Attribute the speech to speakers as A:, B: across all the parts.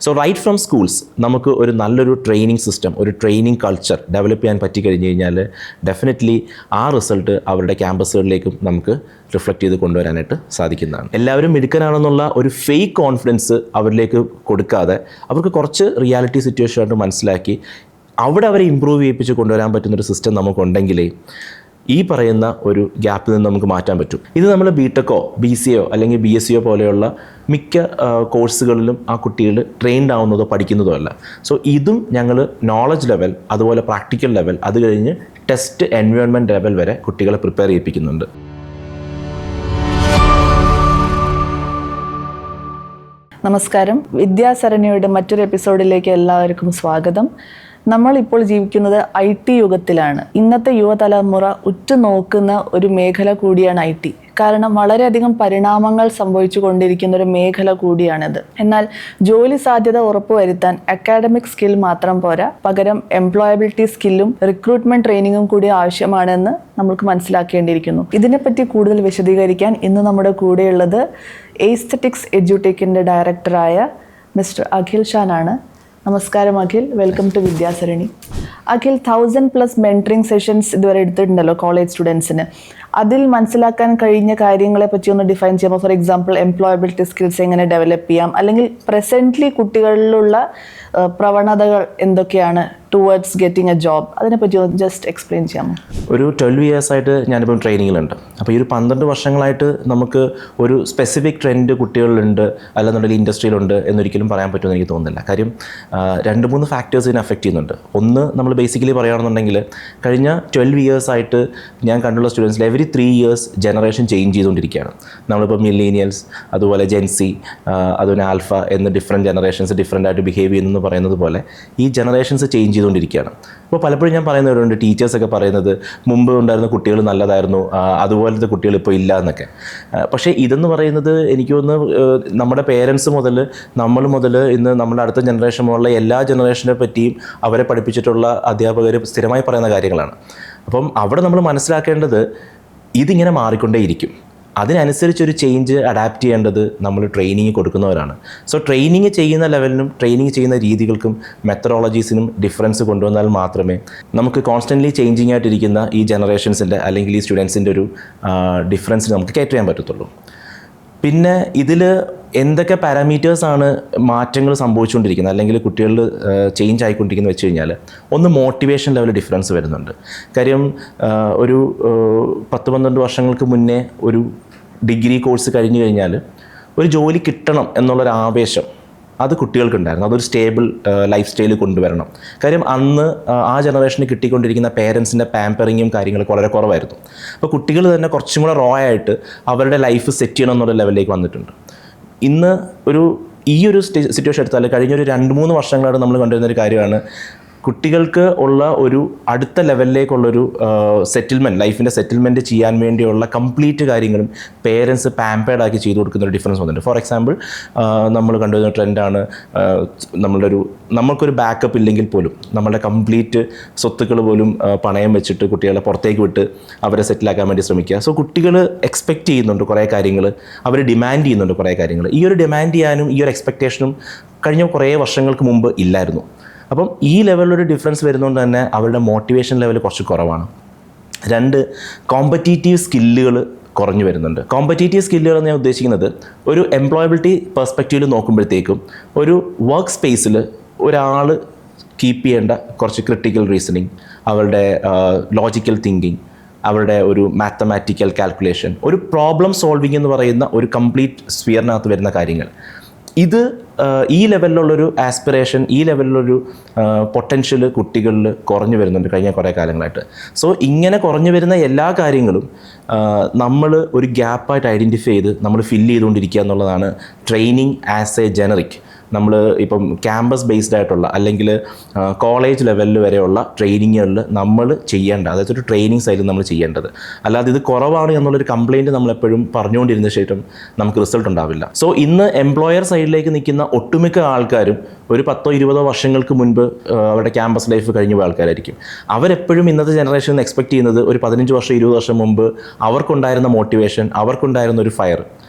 A: So right from schools നമുക്ക് ഒരു നല്ലൊരു ട്രെയിനിങ് സിസ്റ്റം, ഒരു ട്രെയിനിങ് കൾച്ചർ ഡെവലപ്പ് ചെയ്യാൻ പറ്റിക്കഴിഞ്ഞ് കഴിഞ്ഞാൽ ഡെഫിനറ്റ്ലി ആ റിസൾട്ട് അവരുടെ ക്യാമ്പസുകളിലേക്കും നമുക്ക് റിഫ്ലക്റ്റ് ചെയ്ത് കൊണ്ടുവരാനായിട്ട് സാധിക്കുന്നതാണ്. എല്ലാവരും മിടുക്കനാണെന്നുള്ള ഒരു ഫേക്ക് കോൺഫിഡൻസ് അവരിലേക്ക് കൊടുക്കാതെ അവർക്ക് കുറച്ച് റിയാലിറ്റി സിറ്റുവേഷനായിട്ട് മനസ്സിലാക്കി അവിടെ അവരെ ഇമ്പ്രൂവ് ചെയ്യിപ്പിച്ച് കൊണ്ടുവരാൻ പറ്റുന്നൊരു സിസ്റ്റം നമുക്കുണ്ടെങ്കിലേ ഈ പറയുന്ന ഒരു ഗ്യാപ്പിൽ നിന്ന് നമുക്ക് മാറ്റാൻ പറ്റും. ഇത് നമ്മൾ ബിടെക്കോ BCAയോ അല്ലെങ്കിൽ BSCയോ പോലെയുള്ള മിക്ക കോഴ്സുകളിലും ആ കുട്ടികൾ ട്രെയിൻഡ് ആവുന്നതോ പഠിക്കുന്നതോ അല്ല. സോ ഇതും ഞങ്ങൾ നോളജ് ലെവൽ, അതുപോലെ പ്രാക്ടിക്കൽ ലെവൽ, അത് കഴിഞ്ഞ് ടെസ്റ്റ് എൻവയോൺമെൻറ്റ് ലെവൽ വരെ കുട്ടികളെ പ്രിപ്പയർ ചെയ്യിപ്പിക്കുന്നുണ്ട്.
B: നമസ്കാരം. വിദ്യാസരണിയുടെ മറ്റൊരു എപ്പിസോഡിലേക്ക് എല്ലാവർക്കും സ്വാഗതം. നമ്മളിപ്പോൾ ജീവിക്കുന്നത് IT യുഗത്തിലാണ്. ഇന്നത്തെ യുവതലമുറ ഉറ്റുനോക്കുന്ന ഒരു മേഖല കൂടിയാണ് IT. കാരണം വളരെയധികം പരിണാമങ്ങൾ സംഭവിച്ചു കൊണ്ടിരിക്കുന്ന ഒരു മേഖല കൂടിയാണിത്. എന്നാൽ ജോലി സാധ്യത ഉറപ്പുവരുത്താൻ അക്കാഡമിക് സ്കിൽ മാത്രം പോരാ, പകരം എംപ്ലോയബിലിറ്റി സ്കില്ലും റിക്രൂട്ട്മെന്റ് ട്രെയിനിങ്ങും കൂടി ആവശ്യമാണെന്ന് നമുക്ക് മനസ്സിലാക്കേണ്ടിയിരിക്കുന്നു. ഇതിനെപ്പറ്റി കൂടുതൽ വിശദീകരിക്കാൻ ഇന്ന് നമ്മുടെ കൂടെയുള്ളത് എസ്തെറ്റിക്സ് എഡ്യൂടെക്കിൻ്റെ ഡയറക്ടറായ മിസ്റ്റർ അഖിൽ ഷാനാണ്. നമസ്കാരം Akhil, welcome to Vidyasarani. Akhil, 1000+ mentoring sessions ഇതുവരെ എടുത്തിട്ടുണ്ടല്ലോ കോളേജ് സ്റ്റുഡൻസിന്. അതിൽ മനസ്സിലാക്കാൻ കഴിഞ്ഞ കാര്യങ്ങളെ പറ്റി ഒന്ന് ഡിഫൈൻ ചെയ്യാമോ? ഫോർ എക്സാമ്പിൾ, എംപ്ലോയബിലിറ്റി സ്കിൽസ് എങ്ങനെ ഡെവലപ്പ് ചെയ്യാം, അല്ലെങ്കിൽ പ്രസൻ്റ്ലി കുട്ടികളിലുള്ള പ്രവണതകൾ എന്തൊക്കെയാണ് ടുവേർഡ്സ് ഗെറ്റിംഗ് എ ജോബ്, അതിനെപ്പറ്റി ഒന്ന് ജസ്റ്റ് എക്സ്പ്ലെയിൻ ചെയ്യാമോ?
A: ഒരു 12 ഇയേഴ്സായിട്ട് ഞാനിപ്പം ട്രെയിനിങ്ങിലുണ്ട്. അപ്പോൾ ഈ ഒരു 12 വർഷങ്ങളായിട്ട് നമുക്ക് ഒരു സ്പെസിഫിക് ട്രെൻഡ് കുട്ടികളിലുണ്ട് അല്ലെന്നുണ്ടെങ്കിൽ ഇൻഡസ്ട്രിയിലുണ്ട് എന്നൊരിക്കലും പറയാൻ പറ്റുമെന്ന് എനിക്ക് തോന്നുന്നില്ല. കാര്യം 2-3 ഫാക്ടേഴ്സ് ഇതിനെ അഫക്റ്റ് ചെയ്യുന്നുണ്ട്. ഒന്ന്, നമ്മൾ ബേസിക്കലി പറയുകയാണെന്നുണ്ടെങ്കിൽ കഴിഞ്ഞ 12 ഇയേഴ്സായിട്ട് ഞാൻ കണ്ടുള്ള സ്റ്റുഡൻസിൽ എവറി 3 ഇയേഴ്സ് ജനറേഷൻ ചേഞ്ച് ചെയ്തുകൊണ്ടിരിക്കുകയാണ്. നമ്മളിപ്പോൾ മില്ലേനിയൽസ്, അതുപോലെ ജെൻസി, അതുപോലെ ആൽഫ എന്ന ഡിഫറെൻറ്റ് ജനറേഷൻസ് ഡിഫറെൻ്റ് ആയിട്ട് ബിഹേവ് ചെയ്യുന്നു പറയുന്നത് പോലെ ഈ ജനറേഷൻസ് ചേഞ്ച് ചെയ്തുകൊണ്ടിരിക്കുകയാണ്. അപ്പോൾ പലപ്പോഴും ഞാൻ പറയുന്നവരുണ്ട്, ടീച്ചേഴ്സൊക്കെ പറയുന്നത് മുമ്പ് ഉണ്ടായിരുന്ന കുട്ടികൾ നല്ലതായിരുന്നു, അതുപോലത്തെ കുട്ടികൾ ഇപ്പോൾ ഇല്ല എന്നൊക്കെ. പക്ഷേ ഇതെന്ന് പറയുന്നത് എനിക്ക് തോന്നുന്നു നമ്മുടെ പേരൻസ് മുതൽ നമ്മൾ മുതൽ ഇന്ന് നമ്മുടെ അടുത്ത ജനറേഷൻ മുതലുള്ള എല്ലാ ജനറേഷനെ പറ്റിയും അവരെ പഠിപ്പിച്ചിട്ടുള്ള അധ്യാപകർ സ്ഥിരമായി പറയുന്ന കാര്യങ്ങളാണ്. അപ്പം അവിടെ നമ്മൾ മനസ്സിലാക്കേണ്ടത് ഇതിങ്ങനെ മാറിക്കൊണ്ടേയിരിക്കും. അതിനനുസരിച്ചൊരു ചേഞ്ച് അഡാപ്റ്റ് ചെയ്യേണ്ടത് നമ്മൾ ട്രെയിനിങ് കൊടുക്കുന്നവരാണ്. സോ ട്രെയിനിങ് ചെയ്യുന്ന ലെവലിനും ട്രെയിനിങ് ചെയ്യുന്ന രീതികൾക്കും മെത്തഡോളജീസിനും ഡിഫറൻസ് കൊണ്ടുവന്നാൽ മാത്രമേ നമുക്ക് കോൺസ്റ്റൻ്റ്ലി ചേഞ്ചിങ് ആയിട്ടിരിക്കുന്ന ഈ ജനറേഷൻസിൻ്റെ അല്ലെങ്കിൽ ഈ സ്റ്റുഡൻസിൻ്റെ ഒരു ഡിഫറൻസിന് നമുക്ക് കയറ്റ് ചെയ്യാൻ പറ്റത്തുള്ളൂ. പിന്നെ ഇതിൽ എന്തൊക്കെ പാരാമീറ്റേഴ്സാണ് മാറ്റങ്ങൾ സംഭവിച്ചുകൊണ്ടിരിക്കുന്നത് അല്ലെങ്കിൽ കുട്ടികളിൽ ചേഞ്ച് ആയിക്കൊണ്ടിരിക്കുന്നത് വെച്ച് കഴിഞ്ഞാൽ, ഒന്ന് മോട്ടിവേഷൻ ലെവൽ ഡിഫറൻസ് വരുന്നുണ്ട്. കാര്യം ഒരു 10-12 വർഷങ്ങൾക്ക് മുന്നേ ഒരു ഡിഗ്രി കോഴ്സ് കഴിഞ്ഞ് കഴിഞ്ഞാൽ ഒരു ജോലി കിട്ടണം എന്നുള്ളൊരു ആവേശം അത് കുട്ടികൾക്കുണ്ടായിരുന്നു. അതൊരു സ്റ്റേബിൾ ലൈഫ് സ്റ്റൈൽ കൊണ്ടുവരണം. കാര്യം അന്ന് ആ ജനറേഷന് കിട്ടിക്കൊണ്ടിരിക്കുന്ന പേരൻസിൻ്റെ പാമ്പറിങ്ങും കാര്യങ്ങളൊക്കെ വളരെ കുറവായിരുന്നു. അപ്പോൾ കുട്ടികൾ തന്നെ കുറച്ചും കൂടെ റോ ആയിട്ട് അവരുടെ ലൈഫ് സെറ്റ് ചെയ്യണം എന്നുള്ള ലെവലിലേക്ക് വന്നിട്ടുണ്ട്. ഇന്ന് ഈ ഒരു സിറ്റുവേഷൻ എടുത്താൽ കഴിഞ്ഞൊരു 2-3 വർഷങ്ങളായിട്ട് നമ്മൾ കണ്ടുവരുന്നൊരു കാര്യമാണ്, കുട്ടികൾക്ക് ഉള്ള ഒരു അടുത്ത ലെവലിലേക്കുള്ളൊരു സെറ്റിൽമെൻറ്റ്, ലൈഫിൻ്റെ സെറ്റിൽമെൻറ്റ് ചെയ്യാൻ വേണ്ടിയുള്ള കംപ്ലീറ്റ് കാര്യങ്ങളും പേരൻസ് പാമ്പേർഡാക്കി ചെയ്തു കൊടുക്കുന്നൊരു ഡിഫറൻസ് വന്നിട്ടുണ്ട്. ഫോർ എക്സാമ്പിൾ, നമ്മൾ കണ്ടുവരുന്ന ട്രെൻഡാണ് നമ്മൾക്കൊരു ബാക്കപ്പ് ഇല്ലെങ്കിൽ പോലും നമ്മളുടെ കംപ്ലീറ്റ് സ്വത്തുക്കൾ പോലും പണയം വെച്ചിട്ട് കുട്ടികളെ പുറത്തേക്ക് വിട്ട് അവരെ സെറ്റിലാക്കാൻ വേണ്ടി ശ്രമിക്കുക. സോ കുട്ടികൾ എക്സ്പെക്റ്റ് ചെയ്യുന്നുണ്ട് കുറേ കാര്യങ്ങൾ, അവർ ഡിമാൻഡ് ചെയ്യുന്നുണ്ട് കുറേ കാര്യങ്ങൾ. ഈ ഒരു ഡിമാൻഡ് ചെയ്യാനും ഈ ഒരു എക്സ്പെക്റ്റേഷനും കഴിഞ്ഞ കുറേ വർഷങ്ങൾക്ക് മുമ്പ് ഇല്ലായിരുന്നു. അപ്പം ഈ ലെവലിലൊരു ഡിഫറൻസ് വരുന്നതുകൊണ്ട് തന്നെ അവരുടെ മോട്ടിവേഷൻ ലെവൽ കുറച്ച് കുറവാണ്. 2, കോമ്പറ്റീറ്റീവ് സ്കില്ലുകൾ കുറഞ്ഞു വരുന്നുണ്ട്. കോമ്പറ്റീറ്റീവ് സ്കില്ലുകൾ എന്ന് ഞാൻ ഉദ്ദേശിക്കുന്നത് ഒരു എംപ്ലോയബിലിറ്റി പെർസ്പെക്റ്റീവിൽ നോക്കുമ്പോഴത്തേക്കും ഒരു വർക്ക് സ്പേസിൽ ഒരാൾ കീപ്പ് ചെയ്യേണ്ട കുറച്ച് ക്രിട്ടിക്കൽ റീസണിങ്, അവരുടെ ലോജിക്കൽ തിങ്കിങ്, അവരുടെ ഒരു മാത്തമാറ്റിക്കൽ കാൽക്കുലേഷൻ, ഒരു പ്രോബ്ലം സോൾവിങ് എന്ന് പറയുന്ന ഒരു കംപ്ലീറ്റ് സ്ഫിയറിനകത്ത് വരുന്ന കാര്യങ്ങൾ, ഇത് ഈ ലെവലിലുള്ളൊരു ആസ്പിറേഷൻ, ഈ ലെവലിലൊരു പൊട്ടൻഷ്യൽ കുട്ടികളിൽ കുറഞ്ഞു വരുന്നുണ്ട് കഴിഞ്ഞ കുറേ കാലങ്ങളായിട്ട്. സോ ഇങ്ങനെ കുറഞ്ഞു വരുന്ന എല്ലാ കാര്യങ്ങളും നമ്മൾ ഒരു ഗ്യാപ്പായിട്ട് ഐഡൻറ്റിഫൈ ചെയ്ത് നമ്മൾ ഫില്ല് ചെയ്തുകൊണ്ടിരിക്കുക എന്നുള്ളതാണ് ട്രെയിനിങ് ആസ് എ ജനറിക്. നമ്മൾ ഇപ്പം ക്യാമ്പസ് ബേസ്ഡ് ആയിട്ടുള്ള അല്ലെങ്കിൽ കോളേജ് ലെവലിൽ വരെയുള്ള ട്രെയിനിങ്ങുകളിൽ നമ്മൾ ചെയ്യേണ്ട, അതായത് ഒരു ട്രെയിനിങ് സൈഡിൽ നമ്മൾ ചെയ്യേണ്ടത്. അല്ലാതെ ഇത് കുറവാണ് എന്നുള്ളൊരു കംപ്ലയിൻറ്റ് നമ്മളെപ്പോഴും പറഞ്ഞുകൊണ്ടിരുന്ന ശേഷം നമുക്ക് റിസൾട്ട് ഉണ്ടാവില്ല. സോ ഇന്ന് എംപ്ലോയർ സൈഡിലേക്ക് നിൽക്കുന്ന ഒട്ടുമിക്ക ആൾക്കാരും ഒരു 10-20 വർഷങ്ങൾക്ക് മുൻപ് അവരുടെ ക്യാമ്പസ് ലൈഫ് കഴിഞ്ഞ പോയ ആൾക്കാരായിരിക്കും. അവരെപ്പോഴും ഇന്നത്തെ ജനറേഷൻ എക്സ്പെക്റ്റ് ചെയ്യുന്നത് ഒരു 15 വർഷം 20 വർഷം മുമ്പ് അവർക്കുണ്ടായിരുന്ന മോട്ടിവേഷൻ, അവർക്കുണ്ടായിരുന്ന ഒരു ഫയർ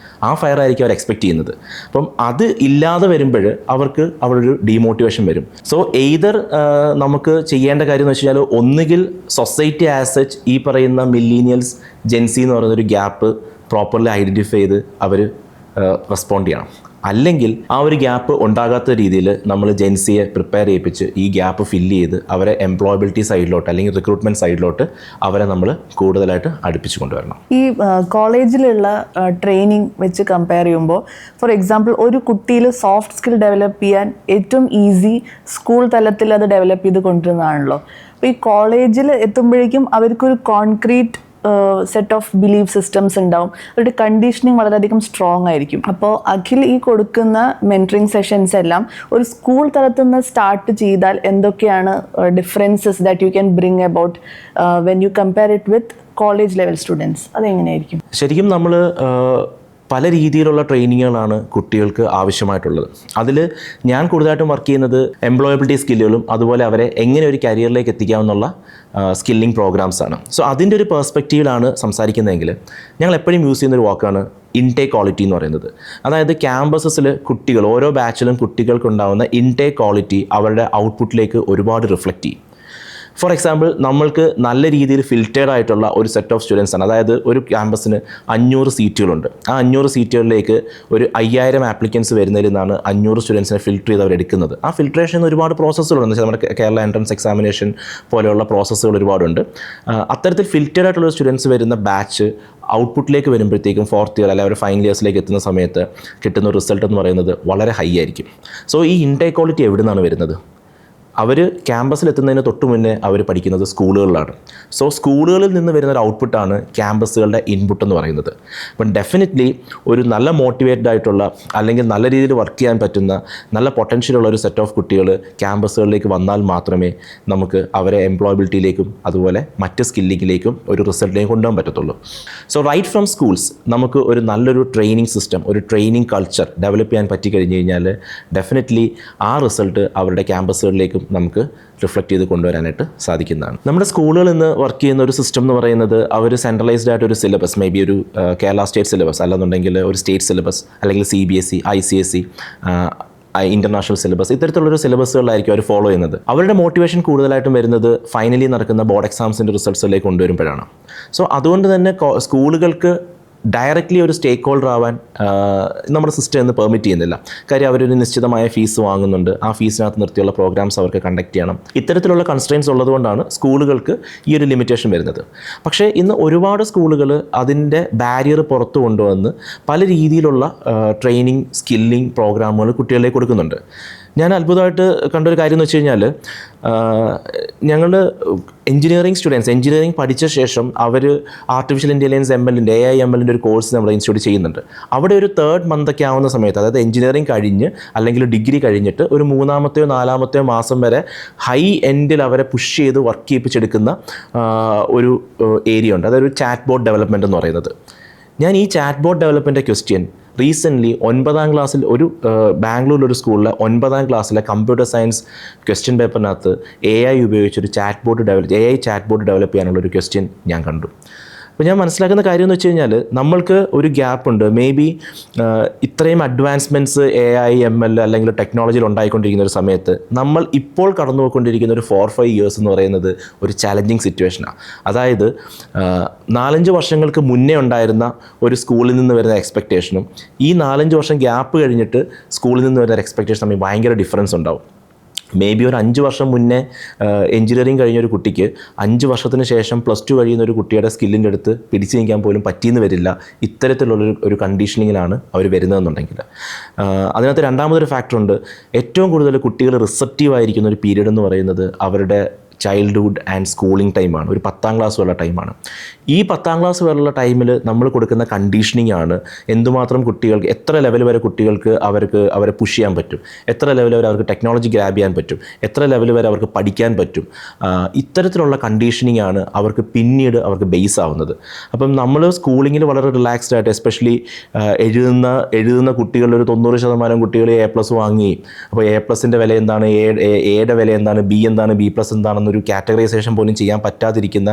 A: ആ ഫയർ ആയിരിക്കും അവർ എക്സ്പെക്ട് ചെയ്യുന്നത്. അപ്പം അത് ഇല്ലാതെ വരുമ്പോൾ അവർക്ക് അവിടെ ഒരു ഡീമോട്ടിവേഷൻ വരും. സോ എയ്തർ നമുക്ക് ചെയ്യേണ്ട കാര്യം എന്ന് വെച്ച് കഴിഞ്ഞാൽ ഒന്നുകിൽ സൊസൈറ്റി ആസ് സച്ച് ഈ പറയുന്ന മില്ലീനിയൽസ് ജെൻസി എന്ന് പറയുന്നൊരു ഗ്യാപ്പ് പ്രോപ്പർലി ഐഡൻറ്റിഫൈ ചെയ്ത് അവർ റെസ്പോണ്ട് ചെയ്യണം. അല്ലെങ്കിൽ ആ ഒരു ഗ്യാപ്പ് ഉണ്ടാകാത്ത രീതിയിൽ നമ്മൾ ജെൻസിയെ പ്രിപ്പയർ ചെയ്യിപ്പിച്ച് ഈ ഗ്യാപ്പ് ഫില്ല് ചെയ്ത് അവരെ എംപ്ലോയബിലിറ്റി സൈഡിലോട്ട് അല്ലെങ്കിൽ റിക്രൂട്ട്മെൻറ്റ് സൈഡിലോട്ട് അവരെ നമ്മൾ കൂടുതലായിട്ട് അടുപ്പിച്ച് കൊണ്ടുവരണം.
B: ഈ കോളേജിലുള്ള ട്രെയിനിങ് വെച്ച് കമ്പയർ ചെയ്യുമ്പോൾ ഫോർ എക്സാമ്പിൾ ഒരു കുട്ടിയിൽ സോഫ്റ്റ് സ്കിൽ ഡെവലപ്പ് ചെയ്യാൻ ഏറ്റവും ഈസി സ്കൂൾ തലത്തിൽ അത് ഡെവലപ്പ് ചെയ്ത് കൊണ്ടുവരുന്നതാണല്ലോ. അപ്പോൾ ഈ കോളേജിൽ എത്തുമ്പോഴേക്കും അവർക്കൊരു concrete set of belief systems ഉണ്ടാവും. അവരുടെ കണ്ടീഷനിങ് വളരെയധികം സ്ട്രോങ് ആയിരിക്കും. അപ്പോൾ അഖിൽ ഈ കൊടുക്കുന്ന മെൻറ്ററിങ് സെഷൻസ് എല്ലാം ഒരു സ്കൂൾ തലത്തിൽ നിന്ന് സ്റ്റാർട്ട് ചെയ്താൽ എന്തൊക്കെയാണ് differences that you can bring about when you compare it with college level students? അതെങ്ങനെയായിരിക്കും?
A: ശരിക്കും നമ്മൾ പല രീതിയിലുള്ള ട്രെയിനിങ്ങുകളാണ് കുട്ടികൾക്ക് ആവശ്യമായിട്ടുള്ളത്. അതിൽ ഞാൻ കൂടുതലായിട്ടും വർക്ക് ചെയ്യുന്നത് എംപ്ലോയബിലിറ്റി സ്കില്ലുകളും അതുപോലെ അവരെ എങ്ങനെ ഒരു കരിയറിലേക്ക് എത്തിക്കാമെന്നുള്ള സ്കില്ലിംഗ് പ്രോഗ്രാംസാണ്. സോ അതിൻ്റെ ഒരു പെർസ്പെക്റ്റീവിലാണ് സംസാരിക്കുന്നതെങ്കിൽ ഞങ്ങൾ എപ്പോഴും യൂസ് ചെയ്യുന്നൊരു വാക്കാണ് ഇൻടേക്ക് ക്വാളിറ്റി എന്ന് പറയുന്നത്. അതായത് ക്യാമ്പസസിൽ കുട്ടികൾ ഓരോ ബാച്ചിലും കുട്ടികൾക്കുണ്ടാകുന്ന ഇൻടേക്ക് ക്വാളിറ്റി അവരുടെ ഔട്ട്പുട്ടിലേക്ക് ഒരുപാട് റിഫ്ലക്റ്റ് ചെയ്യും. ഫോർ എക്സാമ്പിൾ നമ്മൾക്ക് നല്ല രീതിയിൽ ഫിൽറ്റേഡ് ആയിട്ടുള്ള ഒരു സെറ്റ് ഓഫ് സ്റ്റുഡൻസ് ആണ്. അതായത് ഒരു ക്യാമ്പസിന് 500 സീറ്റുകളുണ്ട്. ആ 500 സീറ്റുകളിലേക്ക് ഒരു 5000 ആപ്ലിക്കൻസ് വരുന്നതിൽ നിന്നാണ് 500 സ്റ്റുഡൻസിനെ ഫിൽറ്റർ ചെയ്ത് അവരെടുക്കുന്നത്. ആ ഫിൽട്രേഷൻ ഒരുപാട് പ്രോസസ്സുകളുണ്ട്. വെച്ചാൽ നമ്മുടെ കേരള എൻട്രൻസ് എക്സാമിനേഷൻ പോലെയുള്ള പ്രോസസ്സുകൾ ഒരുപാടുണ്ട്. അത്തരത്തിൽ ഫിൽറ്റേഡ് ആയിട്ടുള്ള സ്റ്റുഡൻസ് വരുന്ന ബാച്ച് ഔട്ട്പുട്ടിലേക്ക് വരുമ്പോഴത്തേക്കും ഫോർത്ത് ഇയർ അല്ലെങ്കിൽ ഫൈനൽ ഇയേഴ്സിലേക്ക് എത്തുന്ന സമയത്ത് കിട്ടുന്ന റിസൾട്ട് എന്ന് പറയുന്നത് വളരെ ഹൈ ആയിരിക്കും. സോ ഈ ഇൻടേക്ക് ക്വാളിറ്റി എവിടെ നിന്നാണ് വരുന്നത്? അവർ ക്യാമ്പസിലെത്തുന്നതിന് തൊട്ട് മുന്നേ അവർ പഠിക്കുന്നത് സ്കൂളുകളിലാണ്. സോ സ്കൂളുകളിൽ നിന്ന് വരുന്ന ഒരു ഔട്ട്പുട്ടാണ് ക്യാമ്പസുകളുടെ ഇൻപുട്ട് എന്ന് പറയുന്നത്. അപ്പം ഡെഫിനറ്റ്ലി ഒരു നല്ല മോട്ടിവേറ്റഡ് ആയിട്ടുള്ള അല്ലെങ്കിൽ നല്ല രീതിയിൽ വർക്ക് ചെയ്യാൻ പറ്റുന്ന നല്ല പൊട്ടൻഷ്യലുള്ള ഒരു സെറ്റ് ഓഫ് കുട്ടികൾ ക്യാമ്പസുകളിലേക്ക് വന്നാൽ മാത്രമേ നമുക്ക് അവരെ എംപ്ലോയബിലിറ്റിയിലേക്കും അതുപോലെ മറ്റ് സ്കില്ലിങ്ങിലേക്കും ഒരു റിസൾട്ടിലേക്ക് കൊണ്ടുപോകാൻ പറ്റത്തുള്ളൂ. സോ റൈറ്റ് ഫ്രം സ്കൂൾസ് നമുക്ക് ഒരു നല്ലൊരു ട്രെയിനിങ് സിസ്റ്റം, ഒരു ട്രെയിനിങ് കൾച്ചർ ഡെവലപ്പ് ചെയ്യാൻ പറ്റിക്കഴിഞ്ഞ് കഴിഞ്ഞാൽ ഡെഫിനറ്റ്ലി ആ റിസൾട്ട് അവരുടെ ക്യാമ്പസുകളിലേക്കും നമുക്ക് റിഫ്ലക്റ്റ് ചെയ്ത് കൊണ്ടുവരാനായിട്ട് സാധിക്കുന്നതാണ്. നമ്മുടെ സ്കൂളുകളിൽ നിന്ന് വർക്ക് ചെയ്യുന്ന ഒരു സിസ്റ്റം എന്ന് പറയുന്നത് അവർ സെൻട്രലൈസ്ഡ് ആയിട്ട് ഒരു സിലബസ്, മേ ബി ഒരു കേരള സ്റ്റേറ്റ് സിലബസ് അല്ലെന്നുണ്ടെങ്കിൽ ഒരു സ്റ്റേറ്റ് സിലബസ് അല്ലെങ്കിൽ CBSE, ICSE, ഇൻ്റർനാഷണൽ സിലബസ്, ഇത്തരത്തിലുള്ളൊരു സിലബസുകളിലായിരിക്കും അവർ ഫോളോ ചെയ്യുന്നത്. അവരുടെ മോട്ടിവേഷൻ കൂടുതലായിട്ടും വരുന്നത് ഫൈനലി നടക്കുന്ന ബോർഡ് എക്സാംസിൻ്റെ റിസൾട്ട്സിലേക്ക് കൊണ്ടുവരുമ്പോഴാണ്. സോ അതുകൊണ്ട് തന്നെ സ്കൂളുകൾക്ക് ഡയറക്റ്റ്ലി ഒരു സ്റ്റേക്ക് ഹോൾഡർ ആവാൻ നമ്മുടെ സിസ്റ്റം എന്ന് പെർമിറ്റ് ചെയ്യുന്നില്ല. കാര്യം അവരൊരു നിശ്ചിതമായ ഫീസ് വാങ്ങുന്നുണ്ട്. ആ ഫീസിനകത്ത് നിർത്തിയുള്ള പ്രോഗ്രാംസ് അവർക്ക് കണ്ടക്ട് ചെയ്യണം. ഇത്തരത്തിലുള്ള കൺസ്ട്രെയിൻസ് ഉള്ളതുകൊണ്ടാണ് സ്കൂളുകൾക്ക് ഈ ഒരു ലിമിറ്റേഷൻ വരുന്നത്. പക്ഷേ ഇന്ന് ഒരുപാട് സ്കൂളുകൾ അതിൻ്റെ ബാരിയർ പുറത്തു കൊണ്ടുവന്ന് പല രീതിയിലുള്ള ട്രെയിനിങ് സ്കില്ലിംഗ് പ്രോഗ്രാമുകൾ കുട്ടികളിലേക്ക് കൊടുക്കുന്നുണ്ട്. ഞാൻ അത്ഭുതമായിട്ട് കണ്ടൊരു കാര്യം എന്ന് വെച്ച് കഴിഞ്ഞാൽ ഞങ്ങൾ എഞ്ചിനീയറിംഗ് പഠിച്ച ശേഷം അവർ ആർട്ടിഫിഷ്യൽ ഇൻ്റലിജൻസ് AI/ML ഒരു കോഴ്സ് നമ്മുടെ ഇൻസ്റ്റിറ്റ്യൂട്ട് ചെയ്യുന്നുണ്ട്. അവിടെ ഒരു 3rd മന്തൊക്കെ ആവുന്ന സമയത്ത്, അതായത് എഞ്ചിനീയറിംഗ് കഴിഞ്ഞ് അല്ലെങ്കിൽ ഡിഗ്രി കഴിഞ്ഞിട്ട് ഒരു 3ാമത്തെയോ 4ാമത്തെയോ മാസം വരെ ഹൈ എൻഡിൽ അവരെ പുഷ് ചെയ്ത് വർക്ക് ചെയ്യിപ്പിച്ചെടുക്കുന്ന ഒരു ഏരിയ ഉണ്ട്. അതൊരു ചാറ്റ് ബോട്ട് ഡെവലപ്മെൻറ്റ് എന്ന് പറയുന്നത്. ഞാൻ ഈ chat bot development question recently 9ാം ക്ലാസ്സിൽ ഒരു ബാംഗ്ലൂരിലൊരു സ്കൂളിലെ 9ാം ക്ലാസ്സിലെ കമ്പ്യൂട്ടർ സയൻസ് ക്വസ്റ്റ്യൻ പേപ്പറിനകത്ത് AI ഉപയോഗിച്ചൊരു AI ചാറ്റ് ബോട്ട് ഡെവലപ്പ് ചെയ്യാനുള്ള ഒരു ക്വസ്റ്റ്യൻ ഞാൻ കണ്ടു. അപ്പോൾ ഞാൻ മനസ്സിലാക്കുന്ന കാര്യം എന്ന് വെച്ച് കഴിഞ്ഞാൽ നമ്മൾക്ക് ഒരു ഗ്യാപ്പ് ഉണ്ട്. മേ ബി ഇത്രയും അഡ്വാൻസ്മെൻറ്റ്സ് AI/ML അല്ലെങ്കിൽ ടെക്നോളജിയിൽ ഉണ്ടായിക്കൊണ്ടിരിക്കുന്ന ഒരു സമയത്ത് നമ്മൾ ഇപ്പോൾ കടന്നു പോയിക്കൊണ്ടിരിക്കുന്ന ഒരു 4-5 ഇയേഴ്സ് എന്ന് പറയുന്നത് ഒരു ചാലഞ്ചിങ് സിറ്റുവേഷനാണ്. അതായത് 4-5 വർഷങ്ങൾക്ക് മുന്നേ ഉണ്ടായിരുന്ന ഒരു സ്കൂളിൽ നിന്ന് വരുന്ന എക്സ്പെക്റ്റേഷനും ഈ 4-5 വർഷം ഗ്യാപ്പ് കഴിഞ്ഞിട്ട് സ്കൂളിൽ നിന്ന് വരുന്ന എക്സ്പെക്റ്റേഷൻ തമ്മിൽ ഭയങ്കര ഡിഫറൻസ് ഉണ്ടാവും. മേ ബി ഒരു 5 വർഷം മുന്നേ എഞ്ചിനീയറിംഗ് കഴിഞ്ഞൊരു കുട്ടിക്ക് 5 വർഷത്തിന് ശേഷം +2 കഴിയുന്ന ഒരു കുട്ടിയുടെ സ്കില്ലിൻ്റെ അടുത്ത് പിടിച്ചു നിൽക്കാൻ പോലും പറ്റിയെന്ന് വരില്ല. ഇത്തരത്തിലുള്ളൊരു കണ്ടീഷനിങ്ങിലാണ് അവർ വരുന്നതെന്നുണ്ടെങ്കിൽ. അതിനകത്ത് രണ്ടാമതൊരു ഫാക്ടറുണ്ട്. ഏറ്റവും കൂടുതൽ കുട്ടികൾ റിസപ്റ്റീവ് ആയിരിക്കുന്ന ഒരു പീരീഡ് എന്ന് പറയുന്നത് അവരുടെ ചൈൽഡ്ഹുഡ് ആൻഡ് സ്കൂളിംഗ് ടൈമാണ്. ഒരു 10ാം ക്ലാസ് വരെയുള്ള ടൈമാണ്. ഈ 10ാം ക്ലാസ് വരെയുള്ള ടൈമിൽ നമ്മൾ കൊടുക്കുന്ന കണ്ടീഷനിങ് ആണ് എന്തുമാത്രം കുട്ടികൾക്ക്, എത്ര ലെവൽ വരെ കുട്ടികൾക്ക് അവരെ പുഷ് ചെയ്യാൻ പറ്റും, എത്ര ലെവൽ വരെ അവർക്ക് ടെക്നോളജി ഗ്രാബ് ചെയ്യാൻ പറ്റും, എത്ര ലെവൽ വരെ അവർക്ക് പഠിക്കാൻ പറ്റും. ഇത്തരത്തിലുള്ള കണ്ടീഷനിങ് ആണ് അവർക്ക് പിന്നീട് അവർക്ക് ബേസ് ആവുന്നത്. അപ്പം നമ്മൾ സ്കൂളിങ്ങിൽ വളരെ റിലാക്സ്ഡ് ആയിട്ട്, എസ്പെഷ്യലി എഴുതുന്ന കുട്ടികളിൽ ഒരു 90% കുട്ടികൾ A+ വാങ്ങി. അപ്പോൾ A+ൻ്റെ വില എന്താണ്, എയുടെ വില എന്താണ്, B എന്താണ്, B+ എന്താണെന്ന് ഒരു കാറ്റഗറൈസേഷൻ പോലും ചെയ്യാൻ പറ്റാതിരിക്കുന്ന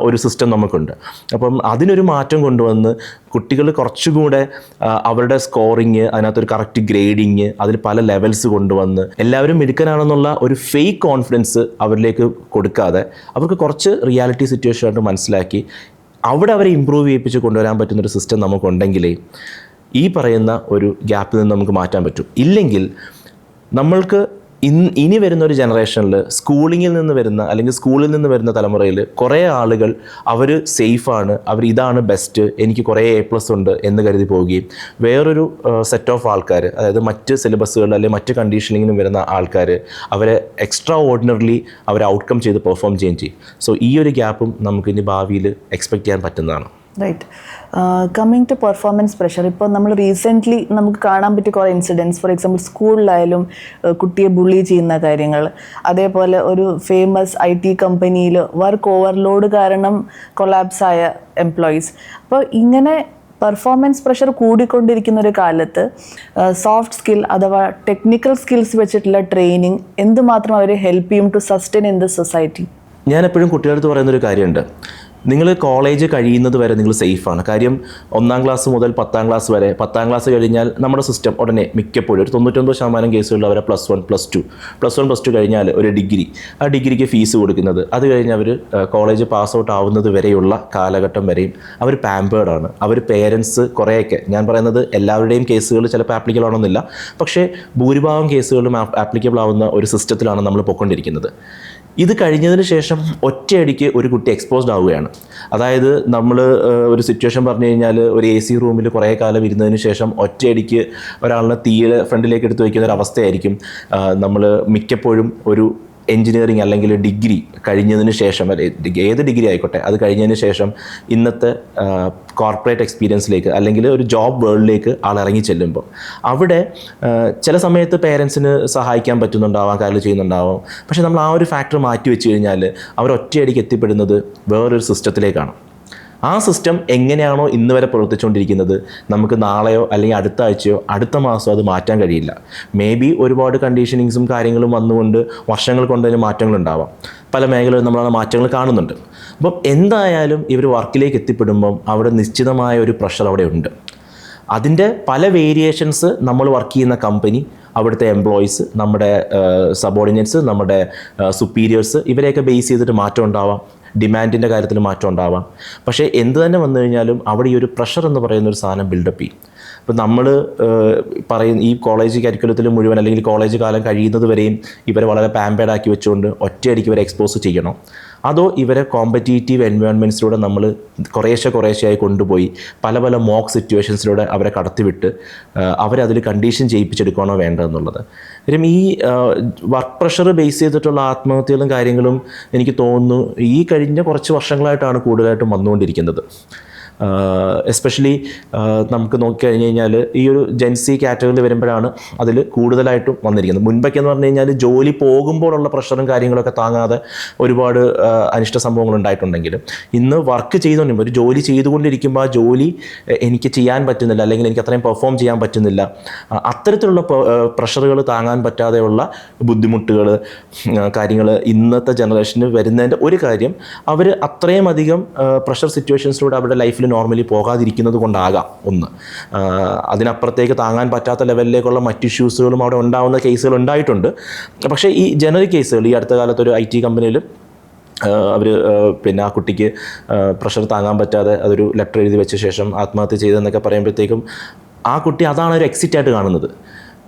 A: ഒരു സിസ്റ്റം നമുക്കുണ്ട്. അപ്പം അതിനൊരു മാറ്റം കൊണ്ടുവന്ന് കുട്ടികൾ കുറച്ചുകൂടെ അവരുടെ സ്കോറിങ്, അതിനകത്തൊരു കറക്റ്റ് ഗ്രേഡിങ്, അതിൽ പല ലെവൽസ് കൊണ്ടുവന്ന് എല്ലാവരും മിടുക്കനാണെന്നുള്ള ഒരു ഫേക്ക് കോൺഫിഡൻസ് അവരിലേക്ക് കൊടുക്കാതെ അവർക്ക് കുറച്ച് റിയാലിറ്റി സിറ്റുവേഷനായിട്ട് മനസ്സിലാക്കി അവിടെ അവരെ ഇമ്പ്രൂവ് ചെയ്യിപ്പിച്ച് കൊണ്ടുവരാൻ പറ്റുന്നൊരു സിസ്റ്റം നമുക്കുണ്ടെങ്കിലേ ഈ പറയുന്ന ഒരു ഗ്യാപ്പിൽ നിന്ന് നമുക്ക് മാറ്റാൻ പറ്റും. ഇല്ലെങ്കിൽ നമ്മൾക്ക് ഇനി വരുന്ന ഒരു ജനറേഷനിൽ സ്കൂളിങ്ങിൽ നിന്ന് വരുന്ന അല്ലെങ്കിൽ സ്കൂളിൽ നിന്ന് വരുന്ന തലമുറയിൽ കുറേ ആളുകൾ അവർ സേഫാണ്, അവർ ഇതാണ് ബെസ്റ്റ്, എനിക്ക് കുറേ A+ ഉണ്ട് എന്ന് കരുതി പോവുകയും വേറൊരു സെറ്റ് ഓഫ് ആൾക്കാർ, അതായത് മറ്റ് സിലബസുകൾ അല്ലെങ്കിൽ മറ്റ് കണ്ടീഷനിങ്ങിനും വരുന്ന ആൾക്കാർ അവരെ എക്സ്ട്രാ ഓർഡിനറിലി അവർ ഔട്ട്കം ചെയ്ത് പെർഫോം ചെയ്യുകയും ചെയ്യും. സോ ഈ ഒരു ഗ്യാപ്പും നമുക്ക് ഇനി ഭാവിയിൽ എക്സ്പെക്റ്റ് ചെയ്യാൻ പറ്റുന്നതാണ്.
B: Right. Coming to performance pressure, ഇപ്പോൾ നമ്മൾ റീസെൻ്റ്ലി നമുക്ക് കാണാൻ പറ്റിയ കുറേ ഇൻസിഡൻസ്, ഫോർ എക്സാമ്പിൾ സ്കൂളിലായാലും കുട്ടിയെ ബുള്ളി ചെയ്യുന്ന കാര്യങ്ങൾ, അതേപോലെ ഒരു ഫേമസ് IT കമ്പനിയിൽ വർക്ക് ഓവർലോഡ് കാരണം കൊളാപ്സ് ആയ എംപ്ലോയീസ്. അപ്പോൾ ഇങ്ങനെ പെർഫോമൻസ് പ്രഷർ കൂടിക്കൊണ്ടിരിക്കുന്ന ഒരു കാലത്ത് സോഫ്റ്റ് സ്കിൽ അഥവാ ടെക്നിക്കൽ സ്കിൽസ് വെച്ചിട്ടുള്ള ട്രെയിനിങ് എന്തുമാത്രം അവർ ഹെൽപ്പ് ചെയ്യും to sustain in the society?
A: ഞാൻ എപ്പോഴും കുട്ടികളടുത്ത് പറയുന്നൊരു കാര്യമുണ്ട്, നിങ്ങൾ കോളേജ് കഴിയുന്നത് വരെ നിങ്ങൾ സേഫാണ്. കാര്യം 1ാം ക്ലാസ് മുതൽ 10ാം ക്ലാസ് വരെ, 10ാം ക്ലാസ് കഴിഞ്ഞാൽ നമ്മുടെ സിസ്റ്റം ഉടനെ മിക്കപ്പോഴും ഒരു 99% കേസുകളിൽ അവരെ +1 +2 കഴിഞ്ഞാൽ ഒരു ഡിഗ്രി, ആ ഡിഗ്രിക്ക് ഫീസ് കൊടുക്കുന്നത്, അത് കഴിഞ്ഞ് അവർ കോളേജ് പാസ് ഔട്ട് ആവുന്നത് വരെയുള്ള കാലഘട്ടം വരെയും അവർ പാമ്പേർഡാണ്. അവർ പേരൻസ് കുറേയൊക്കെ, ഞാൻ പറയുന്നത് എല്ലാവരുടെയും കേസുകൾ ചിലപ്പോൾ ആപ്ലിക്കബിൾ ആണെന്നില്ല, പക്ഷേ ഭൂരിഭാഗം കേസുകളിലും ആപ്ലിക്കബിൾ ആവുന്ന ഒരു സിസ്റ്റത്തിലാണ് നമ്മൾ പൊയ്ക്കൊണ്ടിരിക്കുന്നത്. ഇത് കഴിഞ്ഞതിന് ശേഷം ഒറ്റയടിക്ക് ഒരു കുട്ടി എക്സ്പോസ്ഡ് ആവുകയാണ്. അതായത് നമ്മൾ ഒരു സിറ്റുവേഷൻ പറഞ്ഞു കഴിഞ്ഞാൽ ഒരു AC റൂമിൽ കുറേ കാലം ഇരുന്നതിന് ശേഷം ഒറ്റയടിക്ക് ഒരാളിനെ തീരെ ഫ്രണ്ടിലേക്ക് എടുത്ത് വയ്ക്കുന്ന ഒരു അവസ്ഥയായിരിക്കും നമ്മൾ മിക്കപ്പോഴും ഒരു എൻജിനീയറിങ് അല്ലെങ്കിൽ ഡിഗ്രി കഴിഞ്ഞതിന് ശേഷം, ഏത് ഡിഗ്രി ആയിക്കോട്ടെ, അത് കഴിഞ്ഞതിന് ശേഷം ഇന്നത്തെ കോർപ്പറേറ്റ് എക്സ്പീരിയൻസിലേക്ക് അല്ലെങ്കിൽ ഒരു ജോബ് വേൾഡിലേക്ക് ആൾ ഇറങ്ങി ചെല്ലുമ്പോൾ അവിടെ ചില സമയത്ത് പേരൻസിന് സഹായിക്കാൻ പറ്റുന്നുണ്ടാവാം, കാര്യങ്ങൾ ചെയ്യുന്നുണ്ടാവാം. പക്ഷേ നമ്മൾ ആ ഒരു ഫാക്ടർ മാറ്റി വെച്ച് കഴിഞ്ഞാൽ അവർ ഒറ്റയടിക്ക് എത്തിപ്പെടുന്നത് വേറൊരു സിസ്റ്റത്തിലേക്കാണ്. ആ സിസ്റ്റം എങ്ങനെയാണോ ഇന്ന് വരെ പ്രവർത്തിച്ചുകൊണ്ടിരിക്കുന്നത്, നമുക്ക് നാളെയോ അല്ലെങ്കിൽ അടുത്ത ആഴ്ചയോ അടുത്ത മാസമോ അത് മാറ്റാൻ കഴിയില്ല. മേ ബി ഒരുപാട് കണ്ടീഷനിങ്സും കാര്യങ്ങളും വന്നുകൊണ്ട് വർഷങ്ങൾ കൊണ്ടതിന് മാറ്റങ്ങളുണ്ടാവാം. പല മേഖലകളിൽ നമ്മൾ ആ മാറ്റങ്ങൾ കാണുന്നുണ്ട്. അപ്പം എന്തായാലും ഇവർ വർക്കിലേക്ക് എത്തിപ്പെടുമ്പം അവിടെ നിശ്ചിതമായ ഒരു പ്രഷർ അവിടെ ഉണ്ട്. അതിൻ്റെ പല വേരിയേഷൻസ് നമ്മൾ വർക്ക് ചെയ്യുന്ന കമ്പനി, അവിടുത്തെ എംപ്ലോയീസ്, നമ്മുടെ സബോർഡിനേറ്റ്സ്, നമ്മുടെ സുപ്പീരിയേഴ്സ്, ഇവരെയൊക്കെ ബേസ് ചെയ്തിട്ട് മാറ്റം ഉണ്ടാവാം. ഡിമാൻഡിൻ്റെ കാര്യത്തിൽ മാറ്റം ഉണ്ടാവാം. പക്ഷേ എന്ത് തന്നെ വന്നു കഴിഞ്ഞാലും അവിടെ ഈ ഒരു പ്രഷർ എന്ന് പറയുന്ന ഒരു സാധനം ബിൽഡപ്പ് ചെയ്യും. ഇപ്പം നമ്മൾ പറയുന്ന ഈ കോളേജ് കരിക്കുലത്തിൽ മുഴുവൻ അല്ലെങ്കിൽ കോളേജ് കാലം കഴിയുന്നത് വരെയും ഇവരെ വളരെ പാമ്പേഡാക്കി വെച്ചുകൊണ്ട് ഒറ്റയടിക്ക് ഇവരെ എക്സ്പോസ് ചെയ്യണോ, അതോ ഇവരെ കോമ്പറ്റീറ്റീവ് എൻവയോൺമെൻറ്റ്സിലൂടെ നമ്മൾ കുറേശ്ശെയായി കൊണ്ടുപോയി പല മോക്ക് സിറ്റുവേഷൻസിലൂടെ അവരെ കടത്തിവിട്ട് അവരെ അതിൽ കണ്ടീഷൻ ചെയ്യിപ്പിച്ചെടുക്കണോ വേണ്ടതെന്നുള്ളത്. കാര്യം ഈ വർക്ക് പ്രഷർ ബേസ് ചെയ്തിട്ടുള്ള ആത്മഹത്യകളും കാര്യങ്ങളും എനിക്ക് തോന്നുന്നു ഈ കഴിഞ്ഞ കുറച്ച് വർഷങ്ങളായിട്ടാണ് കൂടുതലായിട്ടും വന്നുകൊണ്ടിരിക്കുന്നത്. എസ്പെഷ്യലി നമുക്ക് നോക്കിക്കഴിഞ്ഞ് കഴിഞ്ഞാൽ ഈ ഒരു ജെൻസി കാറ്റഗറിയിൽ വരുമ്പോഴാണ് അതിൽ കൂടുതലായിട്ടും വന്നിരിക്കുന്നത്. മുൻപൊക്കെ എന്ന് പറഞ്ഞു കഴിഞ്ഞാൽ ജോലി പോകുമ്പോഴുള്ള പ്രഷറും കാര്യങ്ങളൊക്കെ താങ്ങാതെ ഒരുപാട് അനിഷ്ട സംഭവങ്ങൾ ഉണ്ടായിട്ടുണ്ടെങ്കിലും ഇന്ന് വർക്ക് ചെയ്തുകൊണ്ടിരിക്കുമ്പോൾ, ഒരു ജോലി ചെയ്തുകൊണ്ടിരിക്കുമ്പോൾ ആ ജോലി എനിക്ക് ചെയ്യാൻ പറ്റുന്നില്ല അല്ലെങ്കിൽ എനിക്ക് അത്രയും പെർഫോം ചെയ്യാൻ പറ്റുന്നില്ല, അത്തരത്തിലുള്ള പ്രഷറുകൾ താങ്ങാൻ പറ്റാതെയുള്ള ബുദ്ധിമുട്ടുകൾ കാര്യങ്ങൾ ഇന്നത്തെ ജനറേഷന് വരുന്നതിൻ്റെ ഒരു കാര്യം അവർ അത്രയും അധികം പ്രഷർ സിറ്റുവേഷൻസിലൂടെ അവരുടെ ലൈഫിൽ നോർമലി പോകാതിരിക്കുന്നത് കൊണ്ടാകാം ഒന്ന്. അതിനപ്പുറത്തേക്ക് താങ്ങാൻ പറ്റാത്ത ലെവലിലേക്കുള്ള മറ്റ് ഇഷ്യൂസുകളും അവിടെ ഉണ്ടാകുന്ന കേസുകൾ ഉണ്ടായിട്ടുണ്ട്. പക്ഷേ ഈ ജനറിക് കേസുകൾ, ഈ അടുത്ത കാലത്ത് ഒരു IT കമ്പനിയിൽ അവർ പിന്നെ ആ കുട്ടിക്ക് പ്രഷർ താങ്ങാൻ പറ്റാതെ അതൊരു ലെറ്റർ എഴുതി വെച്ച ശേഷം ആത്മഹത്യ ചെയ്തതെന്നൊക്കെ പറയുമ്പോഴത്തേക്കും ആ കുട്ടി അതാണ് ഒരു എക്സിറ്റായിട്ട് കാണുന്നത്.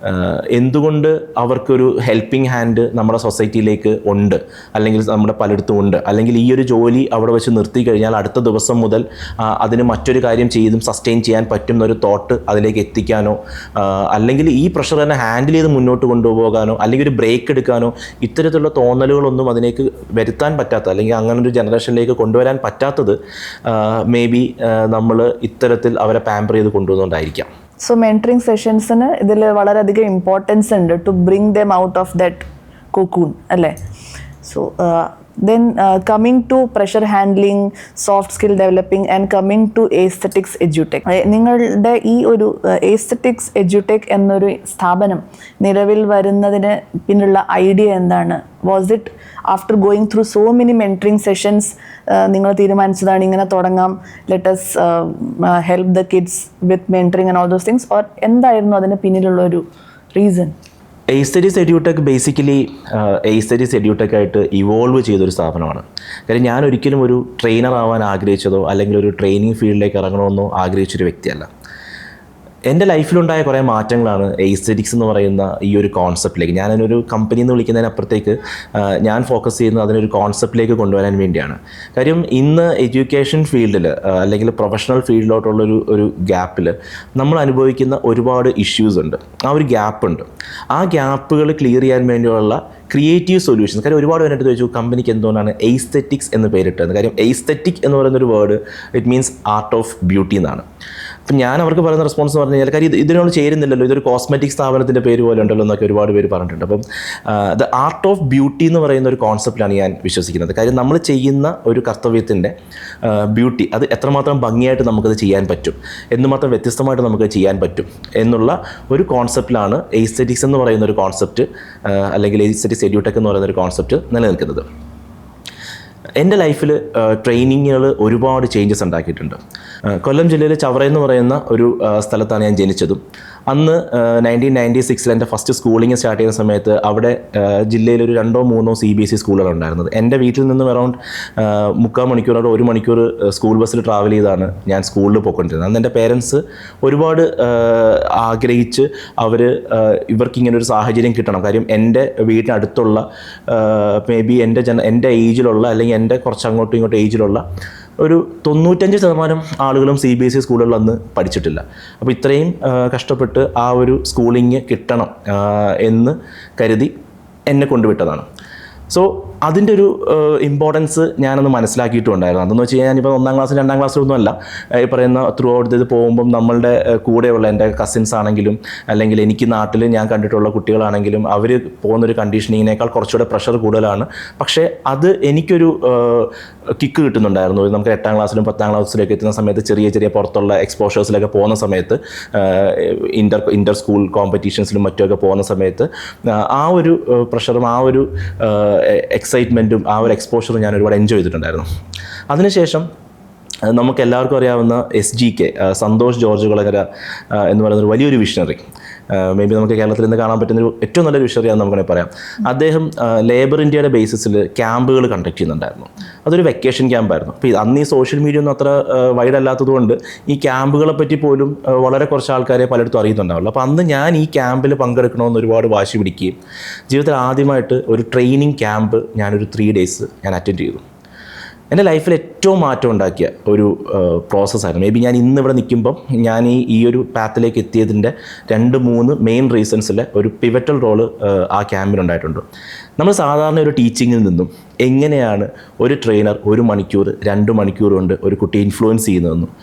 A: എന്തുകൊണ്ട് അവർക്കൊരു ഹെൽപ്പിംഗ് ഹാൻഡ് നമ്മുടെ സൊസൈറ്റിയിലേക്ക് ഉണ്ട്, അല്ലെങ്കിൽ നമ്മുടെ പലയിടത്തും ഉണ്ട്, അല്ലെങ്കിൽ ഈ ഒരു ജോലി അവിടെ വെച്ച് നിർത്തി കഴിഞ്ഞാൽ അടുത്ത ദിവസം മുതൽ അതിന് മറ്റൊരു കാര്യം ചെയ്തും സസ്റ്റെയിൻ ചെയ്യാൻ പറ്റുന്നൊരു തോട്ട് അതിലേക്ക് എത്തിക്കാനോ, അല്ലെങ്കിൽ ഈ പ്രഷർ തന്നെ ഹാൻഡിൽ ചെയ്ത് മുന്നോട്ട് കൊണ്ടുപോകാനോ, അല്ലെങ്കിൽ ഒരു ബ്രേക്ക് എടുക്കാനോ, ഇത്തരത്തിലുള്ള തോന്നലുകളൊന്നും അതിലേക്ക് വരുത്താൻ പറ്റാത്ത, അല്ലെങ്കിൽ അങ്ങനെ ഒരു ജനറേഷനിലേക്ക് കൊണ്ടുവരാൻ പറ്റാത്തത് മേ ബി നമ്മൾ ഇത്തരത്തിൽ അവരെ പാമ്പർ ചെയ്ത് കൊണ്ടുവന്നുകൊണ്ടായിരിക്കാം.
B: സോ മെൻറ്ററിങ് സെഷൻസിന് ഇതിൽ വളരെയധികം ഇമ്പോർട്ടൻസ് ഉണ്ട് to bring them out of that cocoon അല്ലേ? So then coming to pressure handling, soft skill developing and coming to aesthetics edutech. നിങ്ങളുടെ ഈ ഒരു aesthetics edutech എന്നൊരു സ്ഥാപനം നിലവിൽ വരുന്നതിന് പിന്നുള്ള ഐഡിയ എന്താണ്? Was it after going through so many mentoring sessions നിങ്ങൾ തീരുമാനിച്ചതാണ് ഇങ്ങനെ തുടങ്ങാം, let us help the kids with mentoring and all those things, or എന്തായിരുന്നു അതിന് പിന്നിലുള്ള ഒരു reason?
A: Aesthetics edtech basically aesthetics edtech ആയിട്ട് ഇവോൾവ് ചെയ്തൊരു സ്ഥാപനമാണ്. കാര്യം ഞാൻ ഒരിക്കലും ഒരു ട്രെയിനർ ആവാൻ ആഗ്രഹിച്ചതോ അല്ലെങ്കിൽ ഒരു ട്രെയിനിങ് ഫീൽഡിലേക്ക് ഇറങ്ങണമെന്നോ ആഗ്രഹിച്ചൊരു വ്യക്തിയല്ല. എൻ്റെ ലൈഫിലുണ്ടായ കുറേ മാറ്റങ്ങളാണ് എയ്സ്തെറ്റിക്സ് എന്ന് പറയുന്ന ഈ ഒരു കോൺസെപ്റ്റിലേക്ക്, ഞാനതിനൊരു കമ്പനി എന്ന് വിളിക്കുന്നതിനപ്പുറത്തേക്ക് ഞാൻ ഫോക്കസ് ചെയ്യുന്നത് അതിനൊരു കോൺസെപ്റ്റിലേക്ക് കൊണ്ടുവരാൻ വേണ്ടിയാണ്. കാര്യം ഇന്ന് എഡ്യൂക്കേഷൻ ഫീൽഡിൽ അല്ലെങ്കിൽ പ്രൊഫഷണൽ ഫീൽഡിലോട്ടുള്ളൊരു ഗ്യാപ്പിൽ നമ്മൾ അനുഭവിക്കുന്ന ഒരുപാട് ഇഷ്യൂസ് ഉണ്ട്, ആ ഒരു ഗ്യാപ്പുണ്ട്. ആ ഗ്യാപ്പുകൾ ക്ലിയർ ചെയ്യാൻ വേണ്ടിയുള്ള ക്രിയേറ്റീവ് സൊല്യൂഷൻസ്. കാര്യം ഒരുപാട് പേരെടുത്ത് ചോദിച്ചു കമ്പനിക്ക് എന്തുകൊണ്ടാണ് എയ്സ്തെറ്റിക്സ് എന്ന് പേരിട്ടത്. കാര്യം എയ്സ്തെറ്റിക് എന്ന് പറയുന്നൊരു word it means art of beauty എന്നാണ്. അപ്പം ഞാൻ അവർക്ക് പറയുന്ന റെസ്പോൺസ് എന്ന് പറഞ്ഞു കഴിഞ്ഞാൽ കാര്യം ഇതിനോട് ചേരുന്നില്ലല്ലോ, ഇതൊരു കോസ്മെറ്റിക് സ്ഥാപനത്തിൻ്റെ പേര് പോലെ ഉണ്ടല്ലോ എന്നൊക്കെ ഒരുപാട് പേര് പറഞ്ഞിട്ടുണ്ട്. അപ്പം ദ ആർട്ട് ഓഫ് ബ്യൂട്ടി എന്ന് പറയുന്ന ഒരു കോൺസെപ്റ്റിലാണ് ഞാൻ വിശ്വസിക്കുന്നത്. കാര്യം നമ്മൾ ചെയ്യുന്ന ഒരു കർത്തവ്യത്തിൻ്റെ ബ്യൂട്ടി അത് എത്രമാത്രം ഭംഗിയായിട്ട് നമുക്കത് ചെയ്യാൻ പറ്റും, എന്തുമാത്രം വ്യത്യസ്തമായിട്ട് നമുക്ക് ചെയ്യാൻ പറ്റും എന്നുള്ള ഒരു കോൺസെപ്റ്റിലാണ് എയ്സ്തെറ്റിക്സ് എന്ന് പറയുന്ന ഒരു കോൺസെപ്റ്റ് അല്ലെങ്കിൽ എയ്സ്തെറ്റിക്സ് എഡ്യൂടെക് എന്ന് പറയുന്ന ഒരു കോൺസെപ്റ്റ് നിലനിൽക്കുന്നത്. എൻ്റെ ലൈഫിൽ ട്രെയിനിങ്ങുകൾ ഒരുപാട് ചേഞ്ചസ് ഉണ്ടാക്കിയിട്ടുണ്ട്. കൊല്ലം ജില്ലയിൽ ചവറ എന്ന് പറയുന്ന ഒരു സ്ഥലത്താണ് ഞാൻ ജനിച്ചതും. അന്ന് 1996 എൻ്റെ ഫസ്റ്റ് സ്കൂളിങ് സ്റ്റാർട്ട് ചെയ്യുന്ന സമയത്ത് അവിടെ ജില്ലയിൽ ഒരു 2-3 CBSE സ്കൂളുകളാണ് ഉണ്ടായിരുന്നത്. എൻ്റെ വീട്ടിൽ നിന്നും അറൗണ്ട് 3/4 മണിക്കൂറോടെ 1 മണിക്കൂർ സ്കൂൾ ബസ്സിൽ ട്രാവൽ ചെയ്താണ് ഞാൻ സ്കൂളിൽ പോയിക്കൊണ്ടിരുന്നത്. അന്ന് എൻ്റെ പേരൻസ് ഒരുപാട് ആഗ്രഹിച്ച് ഇവർക്കിങ്ങനെ ഒരു സാഹചര്യം കിട്ടണം. കാര്യം എൻ്റെ വീടിനടുത്തുള്ള മേ ബി എൻ്റെ ഏജിലുള്ള അല്ലെങ്കിൽ എൻ്റെ കുറച്ച് അങ്ങോട്ടും ഇങ്ങോട്ടും ഏജിലുള്ള ഒരു 95% ആളുകളും CBSE സ്കൂളുകളിൽ അന്ന് പഠിച്ചിട്ടില്ല. അപ്പോൾ ഇത്രയും കഷ്ടപ്പെട്ട് ആ ഒരു സ്കൂളിങ് കിട്ടണം എന്ന് കരുതി എന്നെ കൊണ്ടുവിട്ടതാണ്. സോ അതിൻ്റെ ഒരു ഇമ്പോർട്ടൻസ് ഞാനൊന്ന് മനസ്സിലാക്കിയിട്ടുണ്ടായിരുന്നു. അതെന്ന് വെച്ച് കഴിഞ്ഞാൽ ഞാനിപ്പോൾ 1ാം ക്ലാസ് 2ാം ക്ലാസ്സിലൊന്നും അല്ല, ഈ പറയുന്ന ത്രൂ ഔട്ട് ഇത് പോകുമ്പം നമ്മളുടെ കൂടെയുള്ള എൻ്റെ കസിൻസ് ആണെങ്കിലും അല്ലെങ്കിൽ എനിക്ക് നാട്ടിൽ ഞാൻ കണ്ടിട്ടുള്ള കുട്ടികളാണെങ്കിലും അവർ പോകുന്നൊരു കണ്ടീഷനിങ്ങിനേക്കാൾ കുറച്ചുകൂടെ പ്രഷർ കൂടുതലാണ്. പക്ഷേ അത് എനിക്കൊരു കിക്ക് കിട്ടുന്നുണ്ടായിരുന്നു. നമുക്ക് 8ാം ക്ലാസ്സിലും 10ാം ക്ലാസ്സിലേക്ക് എത്തുന്ന സമയത്ത് ചെറിയ പുറത്തുള്ള എക്സ്പോഷേഴ്സിലൊക്കെ പോകുന്ന സമയത്ത് ഇൻ്റർ സ്കൂൾ കോമ്പറ്റീഷൻസിലും മറ്റുമൊക്കെ പോകുന്ന സമയത്ത് ആ ഒരു പ്രഷറും ആ ഒരു എക്സൈറ്റ്മെൻറ്റും ആ ഒരു എക്സ്പോഷറും ഞാൻ ഒരുപാട് എൻജോയ് ചെയ്തിട്ടുണ്ടായിരുന്നു. അതിനുശേഷം നമുക്ക് എല്ലാവർക്കും അറിയാവുന്ന SGK സന്തോഷ് ജോർജ് കുളങ്ങര എന്ന് പറയുന്നൊരു വലിയൊരു വിഷണറി, മേ ബി നമുക്ക് കേരളത്തിൽ നിന്ന് കാണാൻ പറ്റുന്നൊരു ഏറ്റവും നല്ലൊരു വിഷണറിയാണെന്ന് നമുക്ക് പറയാം. അദ്ദേഹം ലേബർ ഇന്ത്യയുടെ ബേസിസിൽ ക്യാമ്പുകൾ കണ്ടക്ട് ചെയ്യുന്നുണ്ടായിരുന്നു. അതൊരു വെക്കേഷൻ ക്യാമ്പായിരുന്നു. അപ്പോൾ അന്ന് ഈ സോഷ്യൽ മീഡിയ ഒന്നും അത്ര വൈഡ് അല്ലാത്തതുകൊണ്ട് ഈ ക്യാമ്പുകളെ പറ്റി പോലും വളരെ കുറച്ച് ആൾക്കാരെ പലയിടത്തും അറിയുന്നുണ്ടാവുള്ളൂ. അപ്പോൾ അന്ന് ഞാൻ ഈ ക്യാമ്പിൽ പങ്കെടുക്കണമെന്ന് ഒരുപാട് വാശി പിടിക്കുകയും ജീവിതത്തിൽ ആദ്യമായിട്ട് ഒരു ട്രെയിനിങ് ക്യാമ്പ് ഞാനൊരു 3 days ഞാൻ അറ്റൻഡ് ചെയ്തു. എൻ്റെ ലൈഫിൽ ഏറ്റവും മാറ്റം ഉണ്ടാക്കിയ ഒരു പ്രോസസ്സായിരുന്നു. മേ ബി ഞാൻ ഇന്നിവിടെ നിൽക്കുമ്പം ഞാൻ ഈ ഒരു പാത്തിലേക്ക് എത്തിയതിൻ്റെ 2-3 മെയിൻ റീസൺസിൽ ഒരു പിവറ്റൽ റോള് ആ ക്യാമ്പിനുണ്ടായിട്ടുണ്ട്. നമ്മൾ സാധാരണ ഒരു ടീച്ചിങ്ങിൽ നിന്നും എങ്ങനെയാണ് ഒരു ട്രെയിനർ 1 മണിക്കൂർ 2 മണിക്കൂർ കൊണ്ട് ഒരു കുട്ടിയെ ഇൻഫ്ലുവൻസ് ചെയ്യുന്നതെന്നും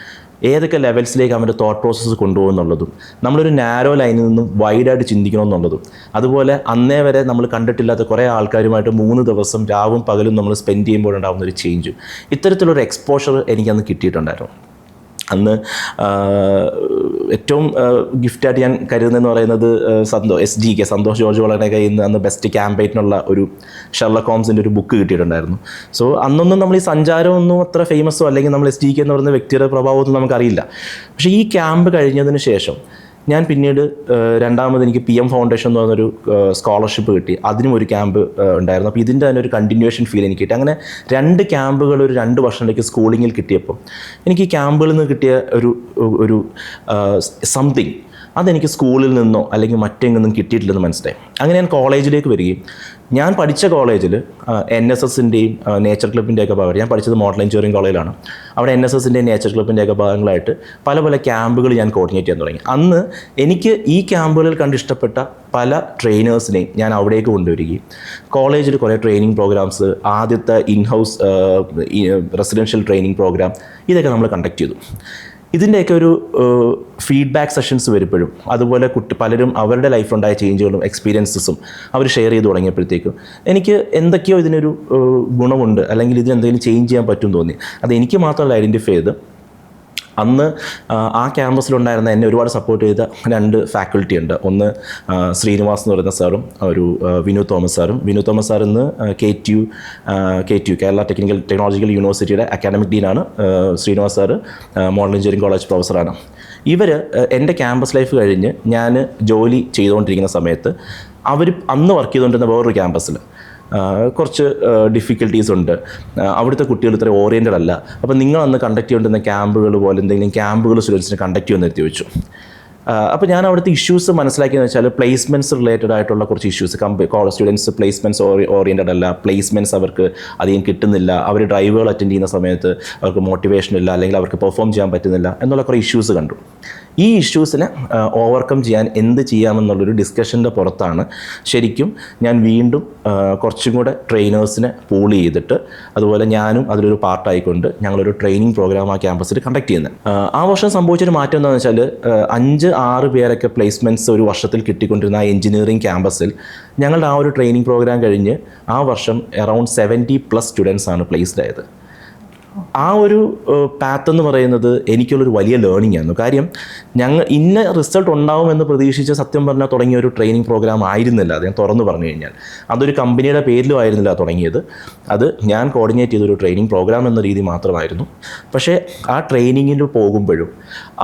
A: ഏതൊക്കെ ലെവൽസിലേക്ക് അവൻ്റെ തോട്ട് പ്രോസസ്സ് കൊണ്ടുപോകുന്നുള്ളതും നമ്മളൊരു നാരോ ലൈനിൽ നിന്നും വൈഡായിട്ട് ചിന്തിക്കണമെന്നുള്ളതും അതുപോലെ അന്നേ വരെ നമ്മൾ കണ്ടിട്ടില്ലാത്ത കുറേ ആൾക്കാരുമായിട്ട് 3 ദിവസം രാവും പകലും നമ്മൾ സ്പെൻഡ് ചെയ്യുമ്പോഴുണ്ടാകുന്ന ഒരു ചേഞ്ചും ഇത്തരത്തിലൊരു എക്സ്പോഷർ എനിക്കന്ന് കിട്ടിയിട്ടുണ്ടായിരുന്നു. അന്ന് ഏറ്റവും ഗിഫ്റ്റായിട്ട് ഞാൻ കരുതുന്നതെന്ന് പറയുന്നത് SGK സന്തോഷ് ജോർജ് കുളങ്ങര കയ്യിൽ നിന്ന് അന്ന് ബെസ്റ്റ് ക്യാമ്പയിനുള്ള ഒരു ഷെർലക് ഹോംസിൻ്റെ ഒരു ബുക്ക് കിട്ടിയിട്ടുണ്ടായിരുന്നു. സോ അന്നൊന്നും നമ്മൾ ഈ സഞ്ചാരമൊന്നും അത്ര ഫേമസോ അല്ലെങ്കിൽ നമ്മൾ SGK എന്ന് പറയുന്ന വ്യക്തിയുടെ പ്രഭാവമൊന്നും നമുക്കറിയില്ല. പക്ഷേ ഈ ക്യാമ്പ് കഴിഞ്ഞതിന് ശേഷം ഞാൻ പിന്നീട് രണ്ടാമത് എനിക്ക് PM ഫൗണ്ടേഷൻ എന്ന് പറഞ്ഞൊരു സ്കോളർഷിപ്പ് കിട്ടി. അതിനും ഒരു ക്യാമ്പ് ഉണ്ടായിരുന്നു. അപ്പോൾ ഇതിൻ്റെ തന്നെ ഒരു കണ്ടിന്യൂവേഷൻ ഫീൽ എനിക്ക് കിട്ടി. അങ്ങനെ 2 ക്യാമ്പുകൾ ഒരു 2 വർഷത്തേക്ക് സ്കൂളിങ്ങിൽ കിട്ടിയപ്പോൾ എനിക്ക് ഈ ക്യാമ്പുകളിൽ നിന്ന് കിട്ടിയ ഒരു സംതിങ് അതെനിക്ക് സ്കൂളിൽ നിന്നോ അല്ലെങ്കിൽ മറ്റെങ്ങൊന്നും കിട്ടിയിട്ടില്ലെന്ന് മനസ്സിലായി. അങ്ങനെ ഞാൻ കോളേജിലേക്ക് വരികയും ഞാൻ പഠിച്ച കോളേജിൽ NSSൻ്റെയും നേച്ചർ ക്ലബിൻ്റെയൊക്കെ ഭാഗമായിട്ട് ഞാൻ പഠിച്ചത് മോഡൽ എഞ്ചിനീയറിംഗ് കോളേജിലാണ്. അവിടെ NSSൻ്റെയും നേച്ചർ ക്ലബിൻ്റെയൊക്കെ ഭാഗങ്ങളായിട്ട് പല ക്യാമ്പുകൾ ഞാൻ കോർഡിനേറ്റ് ചെയ്യാൻ തുടങ്ങി. അന്ന് എനിക്ക് ഈ ക്യാമ്പുകളിൽ കണ്ടിഷ്ടപ്പെട്ട പല ട്രെയിനേഴ്സിനെയും ഞാൻ അവിടേക്ക് കൊണ്ടുവരികയും കോളേജിൽ കുറേ ട്രെയിനിങ് പ്രോഗ്രാംസ്, ആദ്യത്തെ ഇൻഹൗസ് റെസിഡൻഷ്യൽ ട്രെയിനിങ് പ്രോഗ്രാം ഇതൊക്കെ നമ്മൾ കണ്ടക്ട് ചെയ്തു. ഇതിൻ്റെയൊക്കെ ഒരു ഫീഡ്ബാക്ക് സെഷൻസ് വരുമ്പോഴും അതുപോലെ പലരും അവരുടെ ലൈഫിലുണ്ടായ ചേഞ്ചുകളും എക്സ്പീരിയൻസസും അവർ ഷെയർ ചെയ്ത് തുടങ്ങിയപ്പോഴത്തേക്കും എനിക്ക് എന്തൊക്കെയോ ഇതിനൊരു ഗുണമുണ്ട്, അല്ലെങ്കിൽ ഇതിനെന്തെങ്കിലും ചേഞ്ച് ചെയ്യാൻ പറ്റും തോന്നി. അത് എനിക്ക് മാത്രമല്ല ഐഡൻറ്റിഫൈ ചെയ്ത് അന്ന് ആ ക്യാമ്പസിലുണ്ടായിരുന്ന എന്നെ ഒരുപാട് സപ്പോർട്ട് ചെയ്ത 2 ഫാക്കൽറ്റി ഉണ്ട്. ഒന്ന് ശ്രീനിവാസ് എന്ന് പറയുന്ന സാറും ഒരു വിനോദ് തോമസ് സാറും. വിനോദ് തോമസ് സാർ ഇന്ന് KTU കേരള ടെക്നോളജിക്കൽ യൂണിവേഴ്സിറ്റിയുടെ അക്കാഡമിക് ഡീനാണ്. Srinivas sir model engineering college പ്രൊഫസറാണ്. ഇവർ എൻ്റെ ക്യാമ്പസ് ലൈഫ് കഴിഞ്ഞ് ഞാൻ ജോലി ചെയ്തുകൊണ്ടിരിക്കുന്ന സമയത്ത് അവർ അന്ന് വർക്ക് ചെയ്തുകൊണ്ടിരുന്ന വേറൊരു ക്യാമ്പസിൽ കുറച്ച് ഡിഫിക്കൽട്ടീസ് ഉണ്ട്, അവിടുത്തെ കുട്ടികൾ ഇത്ര ഓറിയൻറ്റഡ് അല്ല, അപ്പോൾ നിങ്ങൾ അന്ന് കണ്ടക്ട് ചെയ്തുകൊണ്ടിരുന്ന ക്യാമ്പുകൾ പോലെ എന്തെങ്കിലും ക്യാമ്പുകൾ സ്റ്റുഡൻസിന് കണ്ടക്ട് ചെയ്യുമെന്ന് എത്തി വെച്ചു. അപ്പോൾ ഞാൻ അവിടുത്തെ ഇഷ്യൂസ് മനസ്സിലാക്കിയെന്ന് വെച്ചാൽ പ്ലേസ്മെൻറ്റ്സ് റിലേറ്റഡ് ആയിട്ടുള്ള കുറച്ച് ഇഷ്യൂസ്. സ്റ്റുഡൻസ് പ്ലേസ്മെൻറ്റ്സ് ഓറിയൻറ്റഡ് അല്ല, പ്ലേസ്മെൻറ്റ്സ് അവർക്ക് അധികം കിട്ടുന്നില്ല, അവർ ഡ്രൈവുകൾ അറ്റൻഡ് ചെയ്യുന്ന സമയത്ത് അവർക്ക് മോട്ടിവേഷൻ ഇല്ല, അല്ലെങ്കിൽ അവർക്ക് പെർഫോം ചെയ്യാൻ പറ്റുന്നില്ല എന്നുള്ള കുറേ ഇഷ്യൂസ് കണ്ടു. ഈ ഇഷ്യൂസിനെ ഓവർകം ചെയ്യാൻ എന്ത് ചെയ്യാമെന്നുള്ളൊരു ഡിസ്കഷൻ്റെ പുറത്താണ് ശരിക്കും ഞാൻ വീണ്ടും കുറച്ചും കൂടെ ട്രെയിനേഴ്സിനെ പൂൾ ചെയ്തിട്ട് അതുപോലെ ഞാനും അതിലൊരു പാർട്ടായിക്കൊണ്ട് ഞങ്ങളൊരു ട്രെയിനിങ് പ്രോഗ്രാം ആ ക്യാമ്പസിൽ കണ്ടക്ട് ചെയ്യുന്നത്. ആ വർഷം സംഭവിച്ചൊരു മാറ്റം എന്താണെന്ന് വെച്ചാൽ 5-6 പേരൊക്കെ പ്ലേസ്മെൻറ്റ്സ് ഒരു വർഷത്തിൽ കിട്ടിക്കൊണ്ടിരുന്ന ആ എഞ്ചിനീയറിംഗ് ക്യാമ്പസിൽ ഞങ്ങളുടെ ആ ഒരു ട്രെയിനിങ് പ്രോഗ്രാം കഴിഞ്ഞ് ആ വർഷം അറൗണ്ട് 70+ സ്റ്റുഡൻസ് ആണ് പ്ലേസ്ഡ് ആയത്. ആ ഒരു പാത്ത് എന്ന് പറയുന്നത് എനിക്കുള്ളൊരു വലിയ ലേണിംഗ് ആയിരുന്നു. കാര്യം ഇന്ന റിസൾട്ട് ഉണ്ടാവുമെന്ന് പ്രതീക്ഷിച്ച് സത്യം പറഞ്ഞാൽ തുടങ്ങിയ ഒരു ട്രെയിനിങ് പ്രോഗ്രാം ആയിരുന്നില്ല അത്. ഞാൻ തുറന്നു പറഞ്ഞു കഴിഞ്ഞാൽ അതൊരു കമ്പനിയുടെ പേരിലും ആയിരുന്നില്ല തുടങ്ങിയത്. അത് ഞാൻ കോർഡിനേറ്റ് ചെയ്തൊരു ട്രെയിനിങ് പ്രോഗ്രാം എന്ന രീതി മാത്രമായിരുന്നു. പക്ഷേ ആ ട്രെയിനിങ്ങിൽ പോകുമ്പോഴും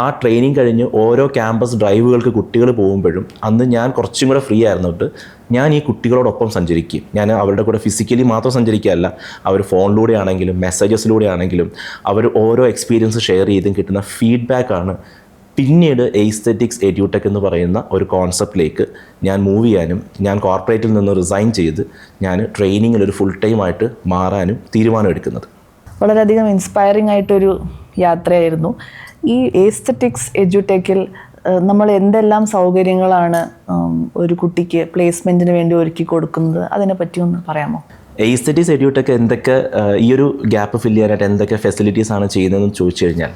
A: ആ ട്രെയിനിങ് കഴിഞ്ഞ് ഓരോ ക്യാമ്പസ് ഡ്രൈവുകൾക്ക് കുട്ടികൾ പോകുമ്പോഴും അന്ന് ഞാൻ കുറച്ചും കൂടെ ഫ്രീ ആയിരുന്നിട്ട് ഞാൻ ഈ കുട്ടികളോടൊപ്പം സഞ്ചരിക്കും. ഞാൻ അവരുടെ കൂടെ ഫിസിക്കലി മാത്രം സഞ്ചരിക്കുകയല്ല, അവർ ഫോണിലൂടെ ആണെങ്കിലും മെസ്സേജസിലൂടെ ആണെങ്കിലും അവർ ഓരോ എക്സ്പീരിയൻസ് ഷെയർ ചെയ്തും കിട്ടുന്ന ഫീഡ്ബാക്കാണ് പിന്നീട് എയ്സ്തെറ്റിക്സ് എഡ്യൂടെക് എന്ന് പറയുന്ന ഒരു കോൺസെപ്റ്റിലേക്ക് ഞാൻ മൂവ് ചെയ്യാനും ഞാൻ കോർപ്പറേറ്റിൽ നിന്ന് റിസൈൻ ചെയ്ത് ഞാൻ ട്രെയിനിങ്ങിൽ ഒരു ഫുൾ ടൈം ആയിട്ട് മാറാനും തീരുമാനമെടുക്കുന്നത്.
B: വളരെയധികം ഇൻസ്പയറിംഗ് ആയിട്ടൊരു യാത്രയായിരുന്നു. ഈ എയ്സ്തെറ്റിക്സ് എഡ്യൂടെക്കിൽ നമ്മൾ എന്തെല്ലാം സൗകര്യങ്ങളാണ് ഒരു കുട്ടിക്ക് പ്ലേസ്മെൻറ്റിന് വേണ്ടി ഒരുക്കി കൊടുക്കുന്നത്, അതിനെപ്പറ്റി ഒന്ന് പറയാമോ?
A: എയ്സ്തെറ്റിക്സ് എഡ്യൂടെക് എന്തൊക്കെ ഈ ഒരു ഗ്യാപ്പ് ഫില്ല് ചെയ്യാനായിട്ട് എന്തൊക്കെ ഫെസിലിറ്റീസ് ആണ് ചെയ്യുന്നതെന്ന് ചോദിച്ചു കഴിഞ്ഞാൽ,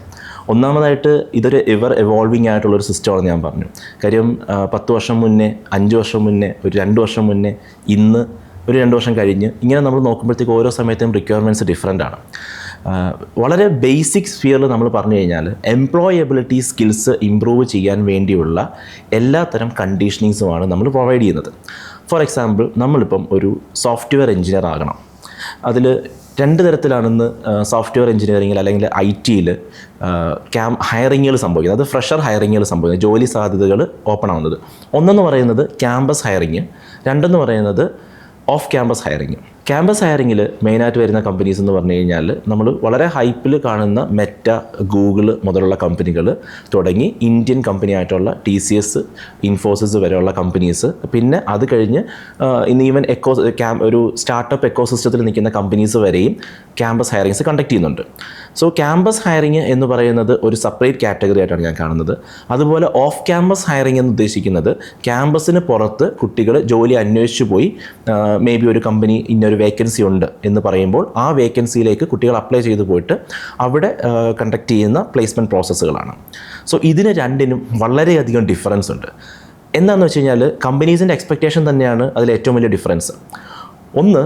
A: ഒന്നാമതായിട്ട് ഇതൊരു എവോൾവിങ് ആയിട്ടുള്ളൊരു സിസ്റ്റമാണ് ഞാൻ പറഞ്ഞു. കാര്യം 10 വർഷം മുന്നേ, 5 വർഷം മുന്നേ, ഒരു 2 വർഷം മുന്നേ, ഇന്ന് ഒരു 2 വർഷം കഴിഞ്ഞ് ഇങ്ങനെ നമ്മൾ നോക്കുമ്പോഴത്തേക്ക് ഓരോ സമയത്തും റിക്വയർമെൻറ്റ്സ് ഡിഫറെൻ്റ് ആണ്. വളരെ ബേസിക് സ്ഫിയറിൽ നമ്മൾ പറഞ്ഞു കഴിഞ്ഞാൽ എംപ്ലോയബിലിറ്റി സ്കിൽസ് ഇമ്പ്രൂവ് ചെയ്യാൻ വേണ്ടിയുള്ള എല്ലാത്തരം കണ്ടീഷനിങ്സുമാണ് നമ്മൾ പ്രൊവൈഡ് ചെയ്യുന്നത്. ഫോർ എക്സാമ്പിൾ, നമ്മളിപ്പം ഒരു സോഫ്റ്റ്വെയർ എഞ്ചിനീയർ ആകണം. അതിൽ 2 തരത്തിലാണെന്ന് സോഫ്റ്റ്വെയർ എഞ്ചിനീയറിങ്ങിൽ അല്ലെങ്കിൽ IT-യിൽ ഹയറിങ്ങുകൾ സംഭവിക്കുന്നത്. അത് ഫ്രഷർ ഹയറിങ്ങുകൾ സംഭവിക്കുന്നത്, ജോലി സാധ്യതകൾ ഓപ്പൺ ആവുന്നത്. ഒന്നെന്ന് പറയുന്നത് ക്യാമ്പസ് ഹയറിങ്, രണ്ടെന്ന് പറയുന്നത് ഓഫ് ക്യാമ്പസ് ഹയറിങ്. ക്യാമ്പസ് ഹയറിങ്ങിൽ മെയിനായിട്ട് വരുന്ന കമ്പനീസ് എന്ന് പറഞ്ഞു കഴിഞ്ഞാൽ നമ്മൾ വളരെ ഹൈപ്പിൽ കാണുന്ന മെറ്റ, ഗൂഗിൾ മുതലുള്ള കമ്പനികൾ തുടങ്ങി ഇന്ത്യൻ കമ്പനി ആയിട്ടുള്ള TCS, ഇൻഫോസിസ് വരെയുള്ള കമ്പനീസ്, പിന്നെ അത് കഴിഞ്ഞ് ഇന്ന് ഈവൻ ഒരു സ്റ്റാർട്ടപ്പ് എക്കോസിസ്റ്റത്തിൽ നിൽക്കുന്ന കമ്പനീസ് വരെയും ക്യാമ്പസ് ഹയറിങ്സ് കണ്ടക്ട് ചെയ്യുന്നുണ്ട്. സോ ക്യാമ്പസ് ഹയറിങ് എന്ന് പറയുന്നത് ഒരു സെപ്പറേറ്റ് കാറ്റഗറി ആയിട്ടാണ് ഞാൻ കാണുന്നത്. അതുപോലെ ഓഫ് ക്യാമ്പസ് ഹയറിങ് എന്ന് ഉദ്ദേശിക്കുന്നത് ക്യാമ്പസിന് പുറത്ത് കുട്ടികൾ ജോലി അന്വേഷിച്ച് പോയി മേ ബി ഒരു കമ്പനി ഇന്നൊരു വേക്കൻസി ഉണ്ട് എന്ന് പറയുമ്പോൾ ആ വേക്കൻസിയിലേക്ക് കുട്ടികൾ അപ്ലൈ ചെയ്ത് പോയിട്ട് അവിടെ കണ്ടക്ട് ചെയ്യുന്ന പ്ലേസ്മെൻറ്റ് പ്രോസസ്സുകളാണ്. സോ ഇതിന് രണ്ടിനും വളരെയധികം ഡിഫറൻസ് ഉണ്ട്. എന്താണെന്ന് വെച്ച് കഴിഞ്ഞാൽ കമ്പനീസിൻ്റെ എക്സ്പെക്റ്റേഷൻ തന്നെയാണ് അതിൽ ഏറ്റവും വലിയ ഡിഫറൻസ്. ഒന്ന്,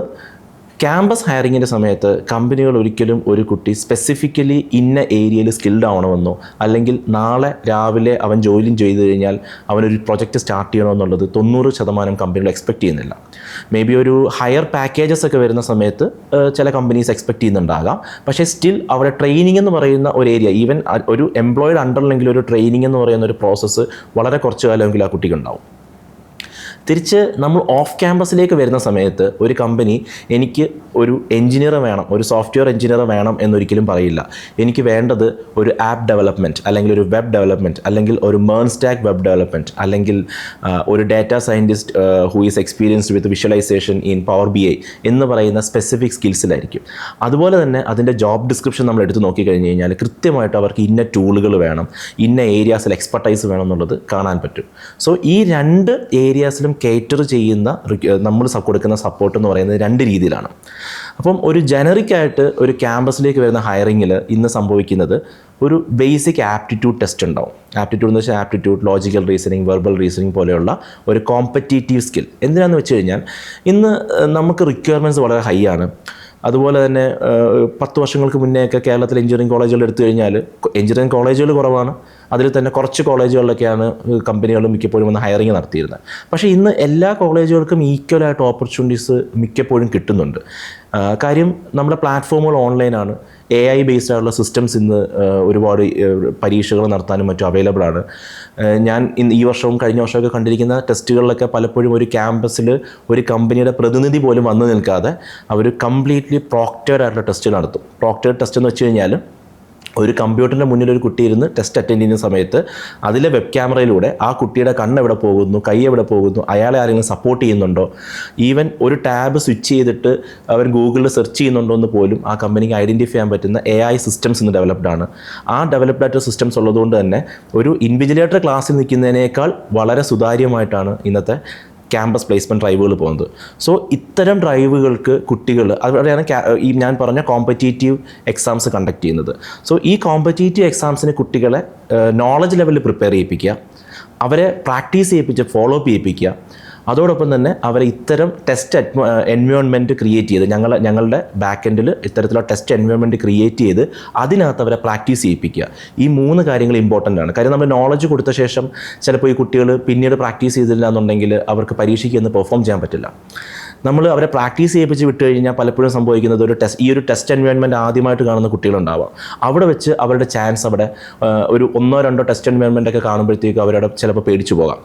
A: ക്യാമ്പസ് ഹയറിങ്ങിൻ്റെ സമയത്ത് കമ്പനികൾ ഒരിക്കലും ഒരു കുട്ടി സ്പെസിഫിക്കലി ഇന്ന ഏരിയയിൽ സ്കിൽഡ് ആവണമെന്നോ അല്ലെങ്കിൽ നാളെ രാവിലെ അവൻ ജോലി ചെയ്ത് കഴിഞ്ഞാൽ അവനൊരു പ്രൊജക്റ്റ് സ്റ്റാർട്ട് ചെയ്യണമെന്നുള്ളത് 90% കമ്പനികൾ എക്സ്പെക്റ്റ് ചെയ്യുന്നില്ല. മേ ബി ഒരു ഹയർ പാക്കേജസ് ഒക്കെ വരുന്ന സമയത്ത് ചില കമ്പനീസ് എക്സ്പെക്റ്റ് ചെയ്യുന്നുണ്ടാകാം. പക്ഷേ സ്റ്റിൽ അവിടെ ട്രെയിനിങ് എന്ന് പറയുന്ന ഒരു ഏരിയ, ഈവൻ ഒരു എംപ്ലോയിഡ് അണ്ടറിലെങ്കിലും ഒരു ട്രെയിനിങ് എന്ന് പറയുന്ന ഒരു പ്രോസസ്സ് വളരെ കുറച്ച് കാലമെങ്കിലും ആ കുട്ടിക്ക് ഉണ്ടാവും. തിരിച്ച് നമ്മൾ ഓഫ് ക്യാമ്പസിലേക്ക് വരുന്ന സമയത്ത് ഒരു കമ്പനി എനിക്ക് ഒരു എഞ്ചിനീയർ വേണം, ഒരു സോഫ്റ്റ്വെയർ എഞ്ചിനീയർ വേണം എന്നൊരിക്കലും പറയില്ല. എനിക്ക് വേണ്ടത് ഒരു ആപ്പ് ഡെവലപ്മെൻറ്റ്, അല്ലെങ്കിൽ ഒരു വെബ് ഡെവലപ്മെൻറ്റ്, അല്ലെങ്കിൽ ഒരു മേൺ സ്റ്റാക്ക് വെബ് ഡെവലപ്മെൻറ്റ്, അല്ലെങ്കിൽ ഒരു data scientist who is experienced with visualisation in power BI എന്ന് പറയുന്ന സ്പെസിഫിക് സ്കിൽസിലായിരിക്കും. അതുപോലെ തന്നെ അതിൻ്റെ ജോബ് ഡിസ്ക്രിപ്ഷൻ നമ്മൾ എടുത്ത് നോക്കിക്കഴിഞ്ഞ് കഴിഞ്ഞാൽ കൃത്യമായിട്ട് അവർക്ക് ഇന്ന ടൂളുകൾ വേണം, ഇന്ന ഏരിയാസിൽ എക്സ്പെർട്ടൈസ് വേണം എന്നുള്ളത് കാണാൻ പറ്റും. സോ ഈ 2 ഏരിയാസിലും കേറ്റർ ചെയ്യുന്ന നമ്മൾ കൊടുക്കുന്ന സപ്പോർട്ട് എന്ന് പറയുന്നത് 2 രീതിയിലാണ്. അപ്പം ഒരു ജനറിക്കായിട്ട് ഒരു ക്യാമ്പസിലേക്ക് വരുന്ന ഹയറിങ്ങിൽ ഇന്ന് സംഭവിക്കുന്നത് ഒരു ബേസിക് ആപ്റ്റിറ്റ്യൂഡ് ടെസ്റ്റ് ഉണ്ടാവും. ആപ്റ്റിറ്റ്യൂഡ് എന്ന് വെച്ചാൽ aptitude, logical reasoning, verbal reasoning പോലെയുള്ള ഒരു കോമ്പറ്റീറ്റീവ് സ്കിൽ. എന്തിനാണെന്ന് വെച്ച് കഴിഞ്ഞാൽ ഇന്ന് നമുക്ക് റിക്വയർമെൻറ്റ്സ് വളരെ ഹൈ ആണ്. അതുപോലെ തന്നെ 10 വർഷങ്ങൾക്ക് മുന്നേയൊക്കെ കേരളത്തിൽ എഞ്ചിനീയറിംഗ് കോളേജുകൾ എടുത്തു കഴിഞ്ഞാൽ എഞ്ചിനീയറിംഗ് കോളേജുകൾ കുറവാണ്. അതിൽ തന്നെ കുറച്ച് കോളേജുകളിലൊക്കെയാണ് കമ്പനികളും മിക്കപ്പോഴും വന്ന് ഹയറിങ് നടത്തിയിരുന്നത്. പക്ഷേ ഇന്ന് എല്ലാ കോളേജുകൾക്കും ഈക്വലായിട്ട് ഓപ്പർച്യൂണിറ്റീസ് മിക്കപ്പോഴും കിട്ടുന്നുണ്ട്. കാര്യം നമ്മുടെ പ്ലാറ്റ്ഫോമുകൾ ഓൺലൈനാണ്. AI ബേസ്ഡ് ആയിട്ടുള്ള സിസ്റ്റംസ് ഇന്ന് ഒരുപാട് പരീക്ഷകൾ നടത്താനും മറ്റും അവൈലബിൾ ആണ്. ഞാൻ ഈ വർഷവും കഴിഞ്ഞ വർഷമൊക്കെ കണ്ടിരിക്കുന്ന ടെസ്റ്റുകളിലൊക്കെ പലപ്പോഴും ഒരു ക്യാമ്പസിൽ ഒരു കമ്പനിയുടെ പ്രതിനിധി പോലും വന്നു നിൽക്കാതെ അവർ കംപ്ലീറ്റ്ലി പ്രോക്റ്റേഡ് ആയിട്ടുള്ള ടെസ്റ്റ് നടത്തും. പ്രോക്റ്റേഡ് ടെസ്റ്റ് എന്ന് വെച്ച് കഴിഞ്ഞാൽ ഒരു കമ്പ്യൂട്ടറിൻ്റെ മുന്നിൽ ഒരു കുട്ടി ഇരുന്ന് ടെസ്റ്റ് അറ്റൻഡ് ചെയ്യുന്ന സമയത്ത് അതിലെ വെബ് ക്യാമറയിലൂടെ ആ കുട്ടിയുടെ കണ്ണ് എവിടെ പോകുന്നു, കൈ എവിടെ പോകുന്നു, അയാളെ ആരെങ്കിലും സപ്പോർട്ട് ചെയ്യുന്നുണ്ടോ, ഈവൻ ഒരു ടാബ് സ്വിച്ച് ചെയ്തിട്ട് അവർ ഗൂഗിളിൽ സെർച്ച് ചെയ്യുന്നുണ്ടോ എന്ന് പോലും ആ കമ്പനിക്ക് ഐഡൻറ്റിഫൈ ചെയ്യാൻ പറ്റുന്ന AI സിസ്റ്റംസ് ഇന്ന് ഡെവലപ്ഡ് ആണ്. ആ ഡെവലപ്ഡ് ആയിട്ട് സിസ്റ്റംസ് ഉള്ളതുകൊണ്ട് തന്നെ ഒരു ഇൻവിജിലേറ്റർ ക്ലാസ്സിൽ നിൽക്കുന്നതിനേക്കാൾ വളരെ സുതാര്യമായിട്ടാണ് ഇന്നത്തെ ക്യാമ്പസ് പ്ലേസ്മെൻറ്റ് ഡ്രൈവുകൾ പോകുന്നത്. സോ ഇത്തരം ഡ്രൈവുകൾക്ക് കുട്ടികൾ അവിടെയാണ് ഈ ഞാൻ പറഞ്ഞ കോമ്പറ്റീറ്റീവ് എക്സാംസ് കണ്ടക്ട് ചെയ്യുന്നത്. സോ ഈ കോമ്പറ്റീറ്റീവ് എക്സാംസിന് കുട്ടികളെ നോളജ് ലെവലിൽ പ്രിപ്പയർ ചെയ്യിപ്പിക്കുക, അവരെ പ്രാക്ടീസ് ചെയ്യിപ്പിച്ച് ഫോളോ അപ്പ് ചെയ്യിപ്പിക്കുക. അതോടൊപ്പം തന്നെ അവരെ ഇത്തരം ടെസ്റ്റ് എൻവയോൺമെൻറ്റ് ക്രിയേറ്റ് ചെയ്ത് ഞങ്ങളുടെ ബാക്ക് എൻഡിൽ ഇത്തരത്തിലുള്ള ടെസ്റ്റ് എൻവയോൺമെൻറ്റ് ക്രിയേറ്റ് ചെയ്ത് അതിനകത്ത് അവരെ പ്രാക്ടീസ് ചെയ്യിപ്പിക്കുക. ഈ 3 കാര്യങ്ങൾ ഇമ്പോർട്ടൻ്റ് ആണ്. കാര്യം നമ്മൾ നോളജ് കൊടുത്ത ശേഷം ചിലപ്പോൾ ഈ കുട്ടികൾ പിന്നീട് പ്രാക്ടീസ് ചെയ്തില്ല എന്നുണ്ടെങ്കിൽ അവർക്ക് പരീക്ഷയ്ക്ക് ഒന്ന് പെർഫോം ചെയ്യാൻ പറ്റില്ല. നമ്മൾ അവരെ പ്രാക്ടീസ് ചെയ്യിപ്പിച്ച് വിട്ട് കഴിഞ്ഞാൽ പലപ്പോഴും സംഭവിക്കുന്നത് ഈ ഒരു ടെസ്റ്റ് എൻവയോൺമെൻറ്റ് ആദ്യമായിട്ട് കാണുന്ന കുട്ടികളുണ്ടാവാം. അവിടെ വെച്ച് അവരുടെ ചാൻസ് അവിടെ ഒരു 1-2 ടെസ്റ്റ് എൻവയോൺമെൻ്റ് ഒക്കെ കാണുമ്പോഴത്തേക്ക് അവരവിടെ ചിലപ്പോൾ പേടിച്ചു പോകാം.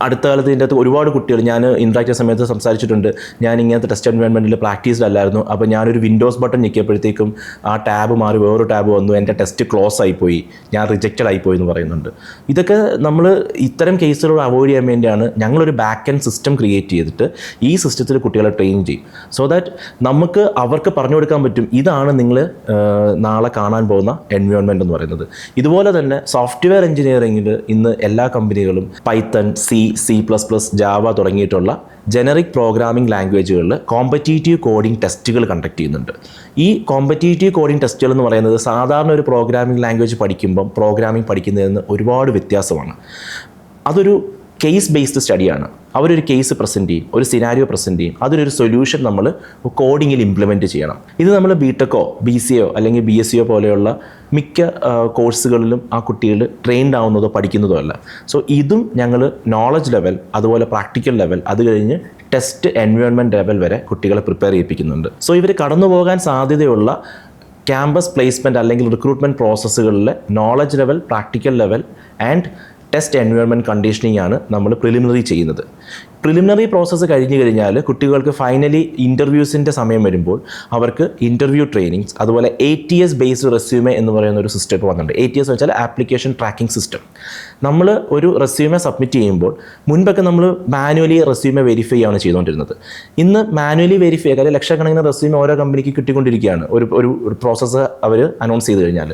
A: അടുത്ത കാലത്ത് ഇതിൻ്റെ അകത്ത് ഒരുപാട് കുട്ടികൾ ഞാൻ ഇൻട്രാക്ട് ചെയ്യുന്ന സമയത്ത് സംസാരിച്ചിട്ടുണ്ട്. ഞാൻ ഇങ്ങനത്തെ ടെസ്റ്റ് എൻവയോൺമെൻറ്റിൽ പ്രാക്ടീസ്ഡ് അല്ലായിരുന്നു. അപ്പോൾ ഞാനൊരു വിൻഡോസ് ബട്ടൺ ഞെക്കിയപ്പോഴത്തേക്കും ആ ടാബ് മാറി വേറൊരു ടാബ് വന്നു, എൻ്റെ ടെസ്റ്റ് ക്ലോസ് ആയിപ്പോയി, ഞാൻ റിജക്റ്റഡ് ആയിപ്പോയി എന്ന് പറയുന്നുണ്ട്. ഇതൊക്കെ നമ്മൾ ഇത്തരം കേസുകൾ അവോയ്ഡ് ചെയ്യാൻ വേണ്ടിയാണ് ഞങ്ങളൊരു ബാക്ക് എൻഡ് സിസ്റ്റം ക്രിയേറ്റ് ചെയ്തിട്ട് ഈ സിസ്റ്റത്തിൽ കുട്ടികളെ ട്രെയിൻ ചെയ്യും. സോ ദാറ്റ് നമുക്ക് അവർക്ക് പറഞ്ഞു കൊടുക്കാൻ പറ്റും ഇതാണ് നിങ്ങൾ നാളെ കാണാൻ പോകുന്ന എൻവയോൺമെൻറ്റ് എന്ന് പറയുന്നത്. ഇതുപോലെ തന്നെ സോഫ്റ്റ്വെയർ എഞ്ചിനീയറിംഗിൽ ഇന്ന് എല്ലാ കമ്പനികളും പൈത്തൺ, C++, ജാവ തുടങ്ങിയിട്ടുള്ള ജനറിക് പ്രോഗ്രാമിംഗ് ലാംഗ്വേജുകളിൽ കോമ്പറ്റീറ്റീവ് കോഡിംഗ് ടെസ്റ്റുകൾ കണ്ടക്ട് ചെയ്യുന്നുണ്ട്. ഈ കോമ്പറ്റീറ്റീവ് കോഡിംഗ് ടെസ്റ്റുകൾ എന്ന് പറയുന്നത് സാധാരണ ഒരു പ്രോഗ്രാമിംഗ് ലാംഗ്വേജ് പഠിക്കുമ്പം പ്രോഗ്രാമിംഗ് പഠിക്കുന്നതിൽ നിന്ന് ഒരുപാട് വ്യത്യാസമാണ്. അതൊരു കേസ് ബേസ്ഡ് സ്റ്റഡിയാണ്. അവരൊരു കേസ് പ്രസൻറ്റ് ചെയ്യും, ഒരു സിനാരിയോ പ്രസൻറ്റ് ചെയ്യും, അതിനൊരു സൊല്യൂഷൻ നമ്മൾ കോഡിങ്ങിൽ ഇംപ്ലിമെൻറ്റ് ചെയ്യണം. ഇത് നമ്മൾ BTechോ BCAയോ അല്ലെങ്കിൽ BSCയോ പോലെയുള്ള മിക്ക കോഴ്സുകളിലും ആ കുട്ടികൾ ട്രെയിൻഡ് ആവുന്നതോ പഠിക്കുന്നതോ അല്ല. സോ ഇതും ഞങ്ങൾ നോളജ് ലെവൽ, അതുപോലെ പ്രാക്ടിക്കൽ ലെവൽ, അത് കഴിഞ്ഞ് ടെസ്റ്റ് എൻവയോൺമെൻറ്റ് ലെവൽ വരെ കുട്ടികളെ പ്രിപ്പയർ ചെയ്യിപ്പിക്കുന്നുണ്ട്. സോ ഇവർ കടന്നു പോകാൻ സാധ്യതയുള്ള ക്യാമ്പസ് പ്ലേസ്മെൻറ്റ് അല്ലെങ്കിൽ റിക്രൂട്ട്മെൻറ്റ് പ്രോസസ്സുകളിലെ knowledge level, practical level and test environment conditioning ആണ് നമ്മൾ പ്രിലിമിനറി ചെയ്യുന്നത്. പ്രിലിമിനറി പ്രോസസ്സ് കഴിഞ്ഞ് കഴിഞ്ഞാൽ കുട്ടികൾക്ക് ഫൈനലി ഇൻ്റർവ്യൂസിൻ്റെ സമയം വരുമ്പോൾ അവർക്ക് ഇൻ്റർവ്യൂ ട്രെയിനിങ്സ്, അതുപോലെ ATS ബേസ്ഡ് റെസ്യൂമെ എന്ന് പറയുന്ന ഒരു സിസ്റ്റം ഇപ്പോൾ വന്നിട്ടുണ്ട്. ATS എന്ന് വെച്ചാൽ ആപ്ലിക്കേഷൻ ട്രാക്കിംഗ് സിസ്റ്റം. നമ്മൾ ഒരു റെസ്യൂമെ സബ്മിറ്റ് ചെയ്യുമ്പോൾ മുൻപൊക്കെ നമ്മൾ മാനുവലി റെസ്യൂമെ വെരിഫൈ ആണ് ചെയ്തുകൊണ്ടിരുന്നത്. ഇന്ന് മാനുവലി വെരിഫൈ കാര്യം ലക്ഷക്കണക്കിന് റെസ്യൂമെ ഓരോ കമ്പനിക്ക് കിട്ടിക്കൊണ്ടിരിക്കുകയാണ്. ഒരു പ്രോസസ്സ് അവർ അനൗൺസ് ചെയ്ത് കഴിഞ്ഞാൽ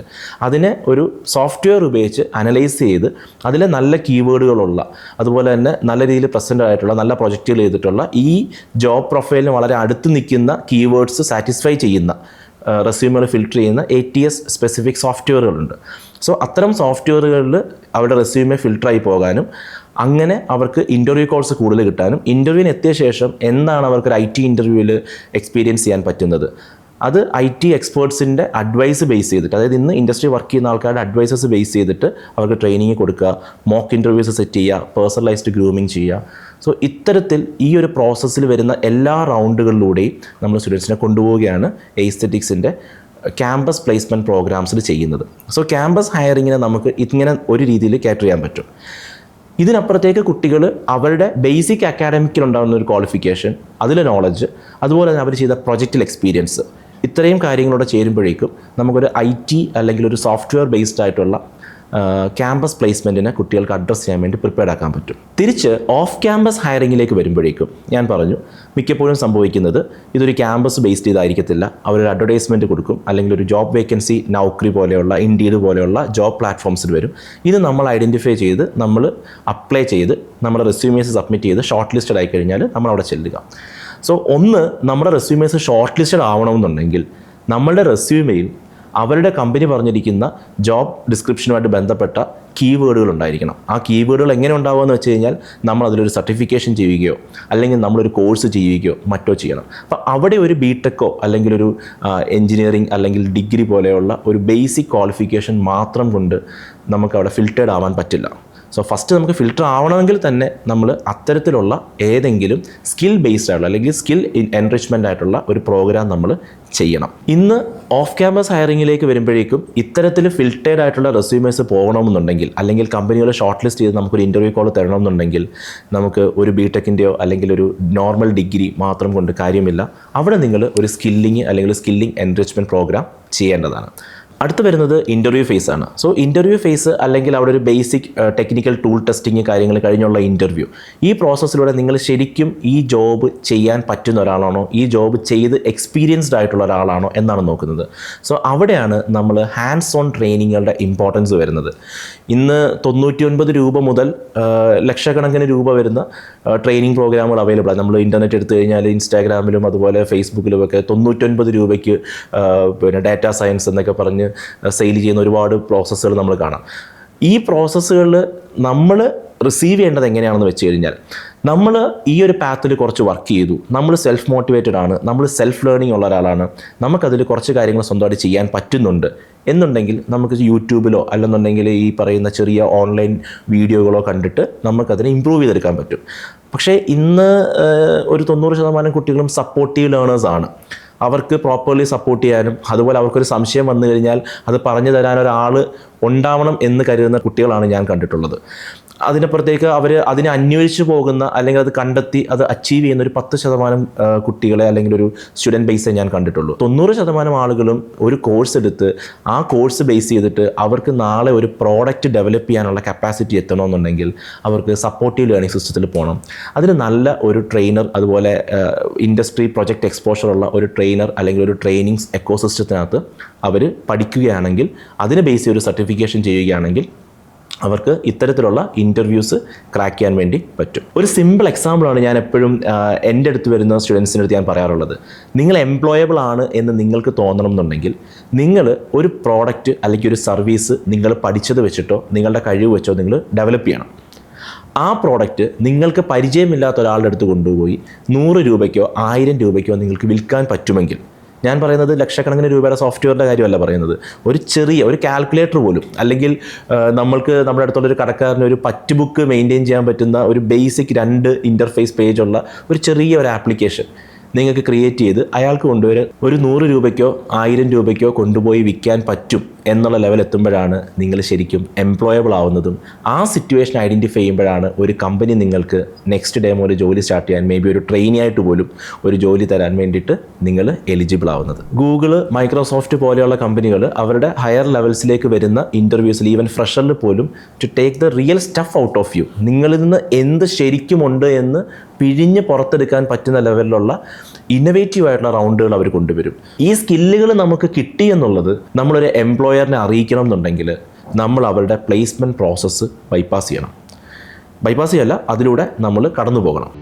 A: അതിനെ ഒരു സോഫ്റ്റ്വെയർ ഉപയോഗിച്ച് അനലൈസ് ചെയ്ത് അതിലെ നല്ല കീവേഡുകളുള്ള, അതുപോലെ തന്നെ നല്ല രീതിയിൽ പ്രസൻ്റ് ആയിട്ടുള്ള, നല്ല പ്രൊജക്റ്റുകൾ ചെയ്തിട്ടുള്ള, ഈ ജോബ് പ്രൊഫൈലിന് വളരെ അടുത്ത് നിൽക്കുന്ന കീവേഡ്സ് സാറ്റിസ്ഫൈ ചെയ്യുന്ന റെസ്യൂമുകൾ ഫിൽട്ടർ ചെയ്യുന്ന ATS സ്പെസിഫിക് സോഫ്റ്റ്വെയറുകളുണ്ട്. സോ അത്തരം സോഫ്റ്റ്വെയറുകളിൽ അവരുടെ റെസ്യൂമെ ഫിൽട്ടറായി പോകാനും അങ്ങനെ അവർക്ക് ഇൻ്റർവ്യൂ കോൾസ് കൂടുതൽ കിട്ടാനും ഇൻ്റർവ്യൂവിന് എത്തിയ ശേഷം എന്താണ് അവർക്കൊരു IT ഇൻ്റർവ്യൂവിൽ എക്സ്പീരിയൻസ് ചെയ്യാൻ പറ്റുന്നത്, അത് IT എക്സ്പേർട്സിൻ്റെ അഡ്വൈസ് ബേസ് ചെയ്തിട്ട്, അതായത് ഇന്ന് ഇൻഡസ്ട്രി വർക്ക് ചെയ്യുന്ന ആൾക്കാരുടെ അഡ്വൈസസ് ബേസ് ചെയ്തിട്ട് അവർക്ക് ട്രെയിനിങ് കൊടുക്കുക, മോക്ക് ഇൻ്റർവ്യൂസ് സെറ്റ് ചെയ്യുക, പേഴ്സണലൈസ്ഡ് ഗ്രൂമിങ് ചെയ്യുക. സോ ഇത്തരത്തിൽ ഈ ഒരു പ്രോസസ്സിൽ വരുന്ന എല്ലാ റൗണ്ടുകളിലൂടെയും നമ്മൾ സ്റ്റുഡൻസിനെ കൊണ്ടുപോവുകയാണ് എയ്സ്തെറ്റിക്സിൻ്റെ ക്യാമ്പസ് പ്ലേസ്മെൻറ്റ് പ്രോഗ്രാംസിൽ ചെയ്യുന്നത്. സോ ക്യാമ്പസ് ഹയറിങ്ങിനെ നമുക്ക് ഇങ്ങനെ ഒരു രീതിയിൽ കാറ്റർ ചെയ്യാൻ പറ്റും. ഇതിനപ്പുറത്തേക്ക് കുട്ടികൾ അവരുടെ ബേസിക് അക്കാഡമിക്കിലുണ്ടാകുന്ന ഒരു ക്വാളിഫിക്കേഷൻ, അതിലെ നോളജ്, അതുപോലെ തന്നെ അവർ ചെയ്ത പ്രൊജക്റ്റിൽ എക്സ്പീരിയൻസ്, ഇത്രയും കാര്യങ്ങളോടെ ചേരുമ്പോഴേക്കും നമുക്കൊരു IT അല്ലെങ്കിൽ ഒരു സോഫ്റ്റ്വെയർ ബേസ്ഡ് ആയിട്ടുള്ള ക്യാമ്പസ് പ്ലേസ്മെൻറ്റിനെ കുട്ടികൾക്ക് അഡ്രസ്സ് ചെയ്യാൻ വേണ്ടി പ്രിപ്പയർഡ് ആക്കാൻ പറ്റും. തിരിച്ച് ഓഫ് ക്യാമ്പസ് ഹയറിങ്ങിലേക്ക് വരുമ്പോഴേക്കും ഞാൻ പറഞ്ഞു മിക്കപ്പോഴും സംഭവിക്കുന്നത് ഇതൊരു ക്യാമ്പസ് ബേസ്ഡ് ചെയ്തായിരിക്കത്തില്ല. അവരൊരു അഡ്വർടൈസ്മെൻറ്റ് കൊടുക്കും, അല്ലെങ്കിൽ ഒരു ജോബ് വേക്കൻസി നൗക്കറി പോലെയുള്ള, ഇൻഡീഡ് പോലെയുള്ള ജോബ് പ്ലാറ്റ്ഫോംസിൽ വരും. ഇത് നമ്മൾ ഐഡൻറ്റിഫൈ ചെയ്ത് നമ്മൾ അപ്ലൈ ചെയ്ത് നമ്മുടെ റെസ്യൂമേഴ്സ് സബ്മിറ്റ് ചെയ്ത് ഷോർട്ട് ലിസ്റ്റഡ് ആയി കഴിഞ്ഞാൽ നമ്മളവിടെ ചെല്ലുക. സോ നമ്മുടെ റെസ്യൂമേഴ്സ് ഷോർട്ട് ലിസ്റ്റഡ് ആവണമെന്നുണ്ടെങ്കിൽ നമ്മളുടെ റെസ്യൂമെയിൽ അവരുടെ കമ്പനി പറഞ്ഞിരിക്കുന്ന ജോബ് ഡിസ്ക്രിപ്ഷനുമായിട്ട് ബന്ധപ്പെട്ട കീവേഡുകൾ ഉണ്ടായിരിക്കണം. ആ കീവേഡുകൾ എങ്ങനെ ഉണ്ടാവുമെന്ന് വെച്ച് കഴിഞ്ഞാൽ നമ്മൾ അതിലൊരു സർട്ടിഫിക്കേഷൻ ചെയ്യുകയോ അല്ലെങ്കിൽ നമ്മളൊരു കോഴ്സ് ചെയ്യുകയോ മറ്റോ ചെയ്യണം. അപ്പോൾ അവിടെ ഒരു ബിടെക്കോ അല്ലെങ്കിൽ ഒരു എൻജിനീയറിംഗ് അല്ലെങ്കിൽ ഡിഗ്രി പോലെയുള്ള ഒരു ബേസിക് ക്വാളിഫിക്കേഷൻ മാത്രം കൊണ്ട് നമുക്ക് അവിടെ ഫിൽറ്റേഡ് ആവാൻ പറ്റില്ല. സോ ഫസ്റ്റ് നമുക്ക് ഫിൽറ്റർ ആവണമെങ്കിൽ തന്നെ നമ്മൾ അത്തരത്തിലുള്ള ഏതെങ്കിലും സ്കിൽ ബേസ്ഡ് ആയിട്ടുള്ള അല്ലെങ്കിൽ സ്കിൽ എൻറിച്ച്മെൻ്റ് ആയിട്ടുള്ള ഒരു പ്രോഗ്രാം നമ്മൾ ചെയ്യണം. ഇന്ന് ഓഫ് ക്യാമ്പസ് ഹയറിങ്ങിലേക്ക് വരുമ്പോഴേക്കും ഇത്തരത്തിൽ ഫിൽറ്റേഡ് ആയിട്ടുള്ള റെസ്യൂമേഴ്സ് പോകണമെന്നുണ്ടെങ്കിൽ അല്ലെങ്കിൽ കമ്പനികൾ ഷോർട്ട് ലിസ്റ്റ് ചെയ്ത് നമുക്കൊരു ഇൻ്റർവ്യൂ കോൾ തരണമെന്നുണ്ടെങ്കിൽ നമുക്ക് ഒരു ബിടെക്കിൻ്റെയോ അല്ലെങ്കിൽ ഒരു നോർമൽ ഡിഗ്രി മാത്രം കൊണ്ട് കാര്യമില്ല. അവിടെ നിങ്ങൾ ഒരു സ്കില്ലിങ് അല്ലെങ്കിൽ സ്കില്ലിംഗ് എൻറിച്ച്മെൻറ്റ് പ്രോഗ്രാം ചെയ്യേണ്ടതാണ്. അടുത്ത് വരുന്നത് ഇൻ്റർവ്യൂ ഫേസ് ആണ്. സോ ഇൻ്റർവ്യൂ ഫേസ് അല്ലെങ്കിൽ അവിടെ ഒരു ബേസിക് ടെക്നിക്കൽ ടൂൾ ടെസ്റ്റിങ് കാര്യങ്ങൾ കഴിഞ്ഞുള്ള ഇൻ്റർവ്യൂ, ഈ പ്രോസസ്സിലൂടെ നിങ്ങൾ ശരിക്കും ഈ ജോബ് ചെയ്യാൻ പറ്റുന്ന ഒരാളാണോ, ഈ ജോബ് ചെയ്ത് എക്സ്പീരിയൻസ്ഡ് ആയിട്ടുള്ള ഒരാളാണോ എന്നാണ് നോക്കുന്നത്. സോ അവിടെയാണ് നമ്മൾ ഹാൻഡ്സ് ഓൺ ട്രെയിനിങ്ങുകളുടെ ഇമ്പോർട്ടൻസ് വരുന്നത്. ഇന്ന് 99 രൂപ മുതൽ ലക്ഷക്കണക്കിന് രൂപ വരുന്ന ട്രെയിനിങ് പ്രോഗ്രാമുകൾ അവൈലബിൾ ആണ്. നമ്മൾ ഇൻ്റർനെറ്റ് എടുത്തു കഴിഞ്ഞാൽ ഇൻസ്റ്റാഗ്രാമിലും അതുപോലെ ഫേസ്ബുക്കിലുമൊക്കെ 99 രൂപയ്ക്ക് പിന്നെ ഡാറ്റാ സയൻസ് എന്നൊക്കെ പറഞ്ഞ് സെയിൽ ചെയ്യുന്ന ഒരുപാട് പ്രോസസ്സുകൾ നമ്മൾ കാണാം. ഈ പ്രോസസ്സുകളിൽ നമ്മൾ റിസീവ് ചെയ്യേണ്ടത് എങ്ങനെയാണെന്ന് വെച്ച് കഴിഞ്ഞാൽ, നമ്മൾ ഈ ഒരു പാത്തിൽ കുറച്ച് വർക്ക് ചെയ്തു, നമ്മൾ സെൽഫ് മോട്ടിവേറ്റഡ് ആണ്, നമ്മൾ സെൽഫ് ലേണിംഗ് ഉള്ള ഒരാളാണ്, നമുക്കതിൽ കുറച്ച് കാര്യങ്ങൾ സ്വന്തമായിട്ട് ചെയ്യാൻ പറ്റുന്നുണ്ട് എന്നുണ്ടെങ്കിൽ നമുക്ക് യൂട്യൂബിലോ അല്ലെന്നുണ്ടെങ്കിൽ ഈ പറയുന്ന ചെറിയ ഓൺലൈൻ വീഡിയോകളോ കണ്ടിട്ട് നമുക്കതിനെ ഇമ്പ്രൂവ് ചെയ്തെടുക്കാൻ പറ്റും. പക്ഷേ ഇന്ന് ഒരു 90% കുട്ടികളും സപ്പോർട്ടീവ് ലേണേഴ്സാണ്. അവർക്ക് പ്രോപ്പർലി സപ്പോർട്ട് ചെയ്യാനും അതുപോലെ അവർക്കൊരു സംശയം വന്നു കഴിഞ്ഞാൽ അത് പറഞ്ഞു തരാൻ ഒരാൾ ഉണ്ടാവണം എന്ന് കരുതുന്ന കുട്ടികളാണ് ഞാൻ കണ്ടിട്ടുള്ളത്. അതിനപ്പുറത്തേക്ക് അവർ അതിനെ അന്വേഷിച്ച് പോകുന്ന അല്ലെങ്കിൽ അത് കണ്ടെത്തി അത് അച്ചീവ് ചെയ്യുന്ന ഒരു 10% കുട്ടികളെ അല്ലെങ്കിൽ ഒരു സ്റ്റുഡൻറ്റ് ബേസേ ഞാൻ കണ്ടിട്ടുള്ളൂ. 90% ആളുകളും ഒരു കോഴ്സ് എടുത്ത് ആ കോഴ്സ് ബേസ് ചെയ്തിട്ട് അവർക്ക് നാളെ ഒരു പ്രോഡക്റ്റ് ഡെവലപ്പ് ചെയ്യാനുള്ള കപ്പാസിറ്റി എത്തണമെന്നുണ്ടെങ്കിൽ അവർക്ക് സപ്പോർട്ടീവ് ലേണിംഗ് സിസ്റ്റത്തിൽ പോകണം. അതിന് നല്ല ഒരു ട്രെയിനർ, അതുപോലെ ഇൻഡസ്ട്രി പ്രൊജക്റ്റ് എക്സ്പോഷർ ഉള്ള ഒരു ട്രെയിനർ അല്ലെങ്കിൽ ഒരു ട്രെയിനിങ്സ് എക്കോസിസ്റ്റത്തിനകത്ത് അവർ പഠിക്കുകയാണെങ്കിൽ, അതിനെ ബേസ് ചെയ്ത് ഒരു സർട്ടിഫിക്കേഷൻ ചെയ്യുകയാണെങ്കിൽ അവർക്ക് ഇത്തരത്തിലുള്ള ഇൻ്റർവ്യൂസ് ക്രാക്ക് ചെയ്യാൻ വേണ്ടി പറ്റും. ഒരു സിമ്പിൾ എക്സാമ്പിളാണ് ഞാൻ എപ്പോഴും എൻ്റെ അടുത്ത് വരുന്ന സ്റ്റുഡൻസിൻ്റെ അടുത്ത് ഞാൻ പറയാറുള്ളത്. നിങ്ങൾ എംപ്ലോയബിൾ ആണ് എന്ന് നിങ്ങൾക്ക് തോന്നണം എന്നുണ്ടെങ്കിൽ നിങ്ങൾ ഒരു പ്രോഡക്റ്റ് അല്ലെങ്കിൽ ഒരു സർവീസ് നിങ്ങൾ പഠിച്ചത് വെച്ചിട്ടോ നിങ്ങളുടെ കഴിവ് വെച്ചോ നിങ്ങൾ ഡെവലപ്പ് ചെയ്യണം. ആ പ്രോഡക്റ്റ് നിങ്ങൾക്ക് പരിചയമില്ലാത്ത ഒരാളുടെ അടുത്ത് കൊണ്ടുപോയി 100 രൂപയ്ക്കോ 1000 രൂപയ്ക്കോ നിങ്ങൾക്ക് വിൽക്കാൻ പറ്റുമെങ്കിൽ, ഞാൻ പറയുന്നത് ലക്ഷക്കണക്കിന് രൂപയുടെ സോഫ്റ്റ്വെയറിൻ്റെ കാര്യമല്ല പറയുന്നത്, ഒരു ചെറിയ ഒരു കാൽക്കുലേറ്റർ പോലും, അല്ലെങ്കിൽ നമ്മൾക്ക് നമ്മുടെ അടുത്തുള്ളൊരു കടക്കാരന് ഒരു പറ്റ് ബുക്ക് മെയിൻറ്റെയിൻ ചെയ്യാൻ പറ്റുന്ന ഒരു ബേസിക് 2 ഇൻ്റർഫേസ് പേജുള്ള ഒരു ചെറിയ ഒരു ആപ്ലിക്കേഷൻ നിങ്ങൾക്ക് ക്രിയേറ്റ് ചെയ്ത് അയാൾക്ക് കൊണ്ടുവരെ ഒരു 100 രൂപയ്ക്കോ 1000 രൂപയ്ക്കോ കൊണ്ടുപോയി വിൽക്കാൻ പറ്റും എന്നുള്ള ലെവൽ എത്തുമ്പോഴാണ് നിങ്ങൾ ശരിക്കും എംപ്ലോയബിൾ ആവുന്നതും. ആ സിറ്റുവേഷൻ ഐഡൻറ്റിഫൈ ചെയ്യുമ്പോഴാണ് ഒരു കമ്പനി നിങ്ങൾക്ക് നെക്സ്റ്റ് ഡേ ഒരു ജോലി സ്റ്റാർട്ട് ചെയ്യാൻ, മേ ബി ഒരു ട്രെയിനി ആയിട്ട് പോലും ഒരു ജോലി തരാൻ വേണ്ടിയിട്ട് നിങ്ങൾ എലിജിബിൾ ആവുന്നത്. ഗൂഗിൾ, മൈക്രോസോഫ്റ്റ് പോലെയുള്ള കമ്പനികൾ അവരുടെ ഹയർ ലെവൽസിലേക്ക് വരുന്ന ഇൻ്റർവ്യൂസിൽ, ഈവൻ ഫ്രഷറിൽ പോലും, to take the real stuff out of you, നിങ്ങളിൽ നിന്ന് എന്ത് ശരിക്കുമുണ്ട് എന്ന് പിഴിഞ്ഞ് പുറത്തെടുക്കാൻ പറ്റുന്ന ലെവലിലുള്ള ഇന്നൊവേറ്റീവ് ആയിട്ടുള്ള റൗണ്ടുകൾ അവർ കൊണ്ടുവരും. ഈ സ്കില്ലുകൾ നമുക്ക് കിട്ടി എന്നുള്ളത് നമ്മളൊരു എംപ്ലോയറിനെ അറിയിക്കണം എന്നുണ്ടെങ്കിൽ നമ്മൾ അവരുടെ പ്ലേസ്മെൻറ്റ് പ്രോസസ്സ് ബൈപ്പാസ് ചെയ്യണം. ബൈപ്പാസ് ചെയ്യല്ല, അതിലൂടെ നമ്മൾ കടന്നു പോകണം.